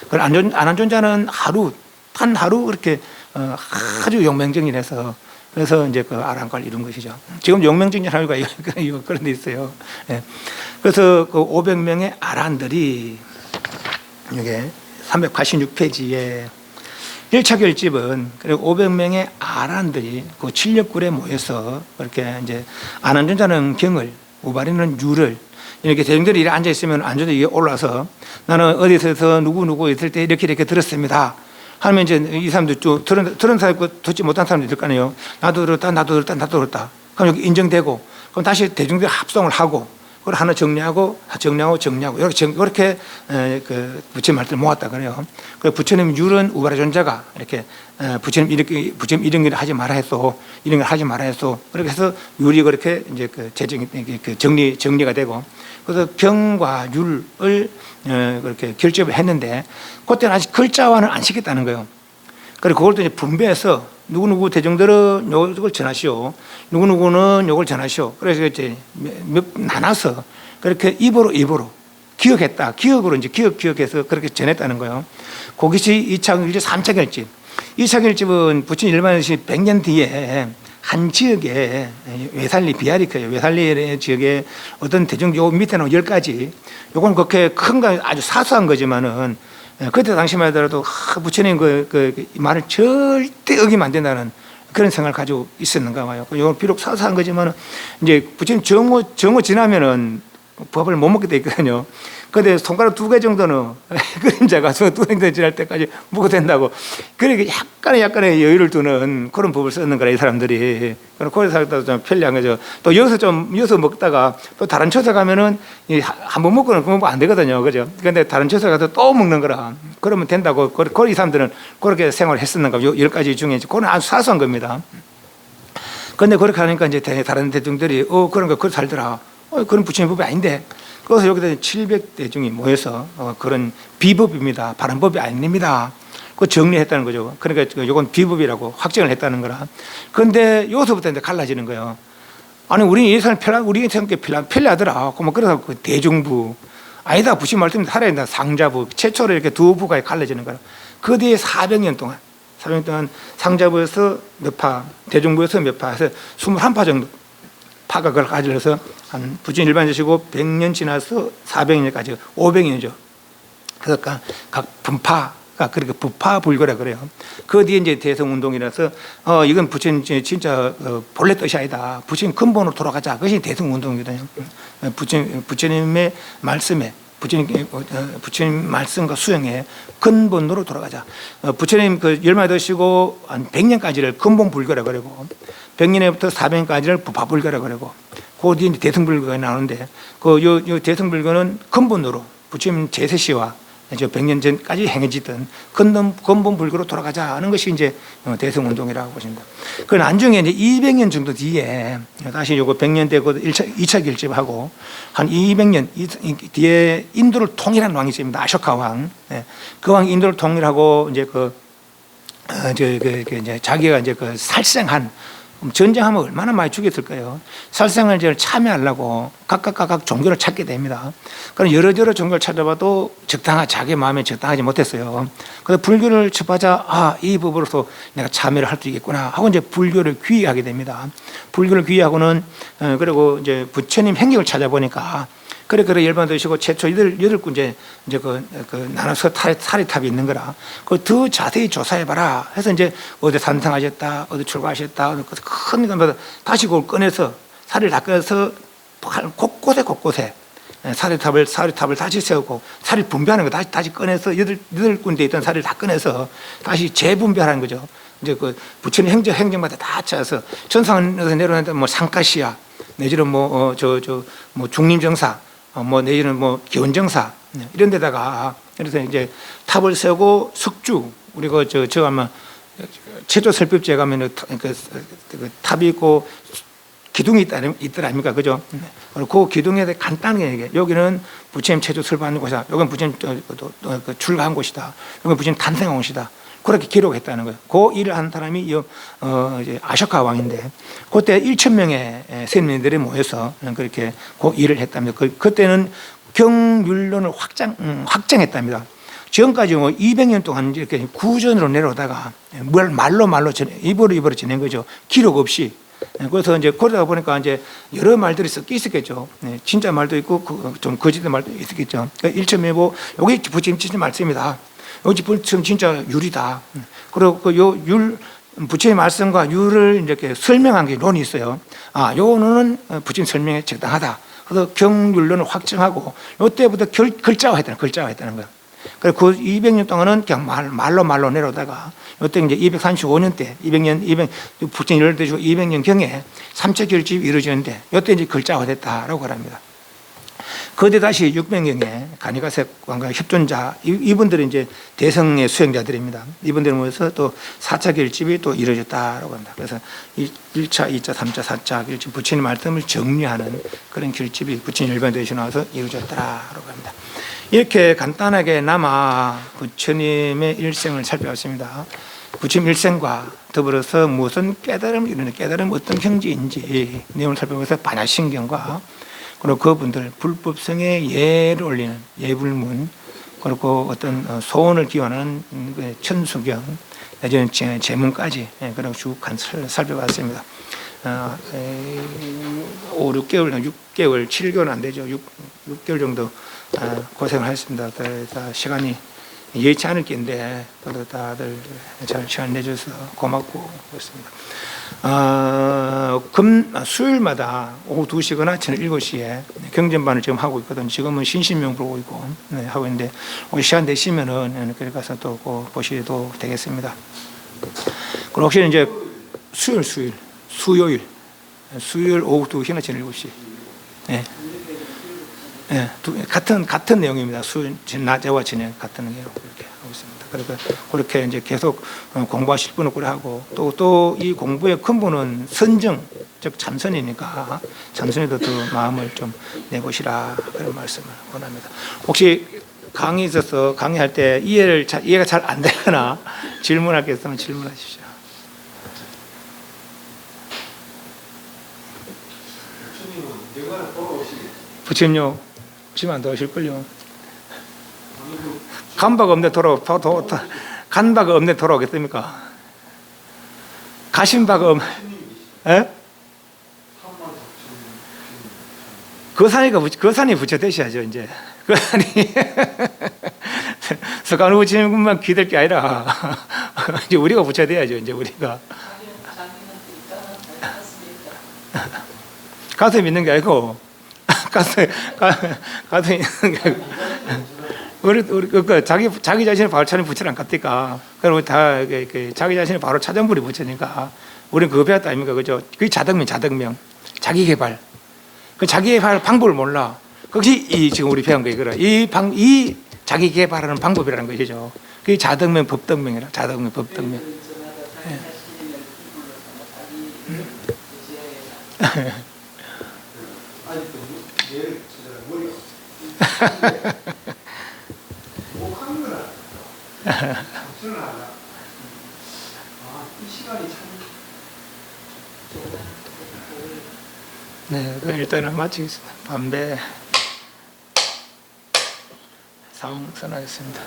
그 아는존자는 단 하루 그렇게 아주 용맹정진해서 그래서 이제 그 아랑깔 이룬 것이죠. 지금 용맹정진하니까 그런 데 있어요. 그래서 그 500명의 아란들이 이게 386페이지에 1차 결집은 500명의 아란들이 그 칠력굴에 모여서 그렇게 이제 아난존자는 경을, 우바리는 유를 이렇게 대중들이 이렇게 앉아 있으면 안전자 위에 올라서 나는 어디서 누구 있을 때 이렇게 들었습니다. 하면 이제 이 사람들 쭉 들은 사람 듣지 못한 사람들 있을 거 아니에요. 나도 들었다. 그럼 여기 인정되고 그럼 다시 대중들이 합성을 하고 그걸 하나 정리하고 이렇게 그 부처님 말씀을 모았다 그래요. 그 부처님 율은 우바라 존자가 이렇게 부처님 이런 걸 하지 말아 했소. 이런 걸 하지 말아 했소. 그렇게 해서 율이 그렇게 이제 그 재정이 정리가 되고 그래서 병과 율을 그렇게 결집을 했는데 그때는 아직 글자화는 안 시켰다는 거예요. 그리고 그걸 또 이제 분배해서 누구 대중들은 요걸 전하시오. 누구는 요걸 전하시오. 그래서 이제 나눠서 그렇게 입으로 기억했다. 기억으로 이제 기억해서 그렇게 전했다는 거예요. 그것이 2차 결집, 3차 결집. 2차 결집은 부처님 일반시 100년 뒤에 한 지역에 외살리 비아리크예요. 외살리 지역에 어떤 대중 요 밑에는 10가지. 요건 그렇게 큰 거 아주 사소한 거지만은 그때 당시만 하더라도 부처님 그 말을 절대 어기면 안 된다는 그런 생각을 가지고 있었는가 봐요. 이건 비록 사소한 거지만은 이제 부처님 정오 지나면은 법을 못 먹게 돼 있거든요. 근데 손가락 2개 정도는 그림자가 2개 지날 때까지 먹어도 된다고. 그러니까 약간의 여유를 두는 그런 법을 썼는 거라 이 사람들이. 그래서 살다 좀 편리한 거죠. 또 여기서 먹다가 또 다른 처소 가면은 한 번 먹고는 그거 안 되거든요, 그죠? 근데 다른 처소 가서 또 먹는 거라. 그러면 된다고. 이 사람들은 그렇게 생활을 했었는가. 10가지 중에 그건 아주 사소한 겁니다. 근데 그렇게 하니까 이제 다른 대중들이 그런 거 그걸 살더라. 그런 부처님 법이 아닌데. 그래서 여기다 700대중이 모여서 그런 비법입니다. 바른 법이 아닙니다. 그 정리했다는 거죠. 그러니까 이건 비법이라고 확정을 했다는 거라. 그런데 여기서부터 이제 갈라지는 거예요. 아니 우리 이 사람 우리 생각에 편리하더라. 그래서 그 대중부 아니다. 부처님 말씀 살아야 된다. 상자부 최초로 이렇게 두 부가 갈라지는 거라. 그 뒤에 400년 동안 상자부에서 몇 파, 대중부에서 몇 파 해서 21파 정도 파가 그걸 가지고서 한 부처님 일반적이고 100년 지나서 400년까지 500년이죠. 그래서 각 분파가 그렇게 부파불교라 그래요. 그 뒤에 이제 대성운동이라서 이건 부처님 진짜 본래 뜻이 아니다. 부처님 근본으로 돌아가자. 그것이 대성운동이거든요. 부처님의 말씀에 부처님 말씀과 수행에 근본으로 돌아가자. 부처님 그 열마드시고 한 100년까지를 근본불교라 그러고 100년에부터 400년까지를 부파불교라 그러고 그 뒤에 대승불교가 나오는데 요 대승불교는 근본으로 부처님 제세시와 100년 전까지 행해지던 근본 불교로 돌아가자 하는 것이 이제 대성운동이라고 보십니다. 그 나중에 이제 200년 정도 뒤에 다시 요거 100년 되고 2차 결집하고 한 200년 뒤에 인도를 통일한 왕이 있습니다. 아쇼카 왕. 그 왕이 인도를 통일하고 이제 이제 자기가 이제 그 살생한 전쟁하면 얼마나 많이 죽였을까요? 살생을 참여하려고 각각 종교를 찾게 됩니다. 그럼 여러 종교를 찾아봐도 자기 마음에 적당하지 못했어요. 그래서 불교를 접하자 이 법으로서 내가 참여를 할 수 있겠구나 하고 이제 불교를 귀의하게 됩니다. 불교를 귀의하고는 그리고 이제 부처님 행적을 찾아보니까 그래 열반드시고 최초 여덟 군데 이제 나눠서 사리탑이 있는 거라. 그 더 자세히 조사해봐라. 해서 이제 어디 산성하셨다, 어디 출가하셨다, 큰 것마다 다시 그걸 꺼내서 사리를 다 꺼내서 곳곳에 사리탑을 다시 세우고 사리 분배하는 거 다시 꺼내서 여덟 군데 있던 사리를 다 꺼내서 다시 재분배하는 거죠. 이제 그 부처님 행정마다 다 찾아서 전상에서 내려오는데 뭐 상가시야, 내지는 뭐 중림정사. 내지는 기원정사 이런 데다가 그래서 이제 탑을 세우고 석주 우리가 저 아마 최조 설법지에 가면은 그 탑이 있고 기둥이 있더라 아닙니까, 그죠? 그리고 그 기둥에 대해 간단하게 얘기해. 여기는 부처님 최조 설법하는 곳이다. 여기는 부처님 출가한 곳이다. 여기는 부처님 탄생한 곳이다. 그렇게 기록했다는 거예요. 그 일을 한 사람이 이제 아쇼카 왕인데 그때 1,000명의 스님들이 모여서 그렇게 그 일을 했답니다. 그때는 경율론을 확장했답니다. 지금까지 200년 동안 이렇게 구전으로 내려오다가 말로 입으로 지낸 거죠. 기록 없이. 그래서 이제 그러다 보니까 이제 여러 말들이 섞여 있었겠죠. 진짜 말도 있고 좀 거짓된 말도 있었겠죠. 1,000명 여기 부처님 진짜 말씀이다. 여기 부처님 진짜 율이다. 그리고 부처님 말씀과 율을 이렇게 설명한 게 논이 있어요. 요거는 부처님 설명에 적당하다. 그래서 경율론을 확정하고 요때부터 글자화했다는 거예요. 그리고 그 200년 동안은 그냥 말로 내려오다가 요때 이제 235년 때 200년 부처님 열대시고 200년 경에 3차 결집이 이루어지는데 요때 이제 글자화됐다라고 합니다. 그때 다시 600년에 가니가색 왕과 협존자 이분들은 이제 대성의 수행자들입니다. 이분들을 모여서 또 4차 결집이 또 이루어졌다라고 합니다. 그래서 1차, 2차, 3차, 4차 결집 부처님 말씀을 정리하는 그런 결집이 부처님 일반대에서 나와서 이루어졌다라고 합니다. 이렇게 간단하게 남아 부처님의 일생을 살펴봤습니다. 부처님 일생과 더불어서 무슨 깨달음을 이루는 깨달음 어떤 형제인지 내용을 살펴보면서 반야신경과 그리고 그분들 불법성에 예를 올리는 예불문 그리고 어떤 소원을 기원하는 천수경 내지는 제문까지 그리고 쭉 살펴봤습니다. 5, 6개월, 7개월은 안 되죠. 6개월 정도 고생을 했습니다. 시간이 예치 않을 낀데 다들 잘 시간 내줘서 고맙고 그렇습니다. 수요일마다 오후 2시거나 저녁 7시에 경전반을 지금 하고 있거든요. 지금은 신신명 부르고 있고 하고 있는데 혹시 시간 되시면은 거기 가서 또 보셔도 되겠습니다. 그리고 혹시 이제 수요일 오후 2시나 저녁 7시 같은 내용입니다. 낮에와 저녁 같은 내용 이렇게 하고 있습니다. 그러니까 그렇게 이제 계속 공부하실 분은 그래 하고 또 이 공부의 근본은 선정, 즉 참선이니까 참선에도 더 마음을 좀 내보시라 그런 말씀을 원합니다. 혹시 강의 있어서 강의할 때 이해가 잘 안 되거나 질문할 게 있으면 질문하십시오. 부처님요, 지금 안 돌아오실걸요. 간바가 없네 간바가 없네 돌아오겠습니까? 가신 바가 없네. 거산이 부처되셔야죠, 이제. 거산이. 석가모니 부처님 것만 기댈 게 아니라, 이제 우리가 부처돼야죠, 이제 우리가. 가서 믿는 게 아니고, 가서 믿는 게 아니고. 우리 자기 자신을 바로 찾는 부처랑 같으니까. 그러면 다 자기 자신을 바로 찾은 분이 부처니까. 우리는 그거 배웠다 아닙니까? 그죠? 그게 자덕명. 자기 개발. 그 자기 개발 방법을 몰라. 그것이 지금 우리 배운 거 이거라. 이 자기 개발하는 방법이라는 것이죠. 그게 자덕명, 법덕명이라. 자덕명, 법덕명. 네, 그럼 일단은 마치겠습니다. 담배 사용 선하겠습니다.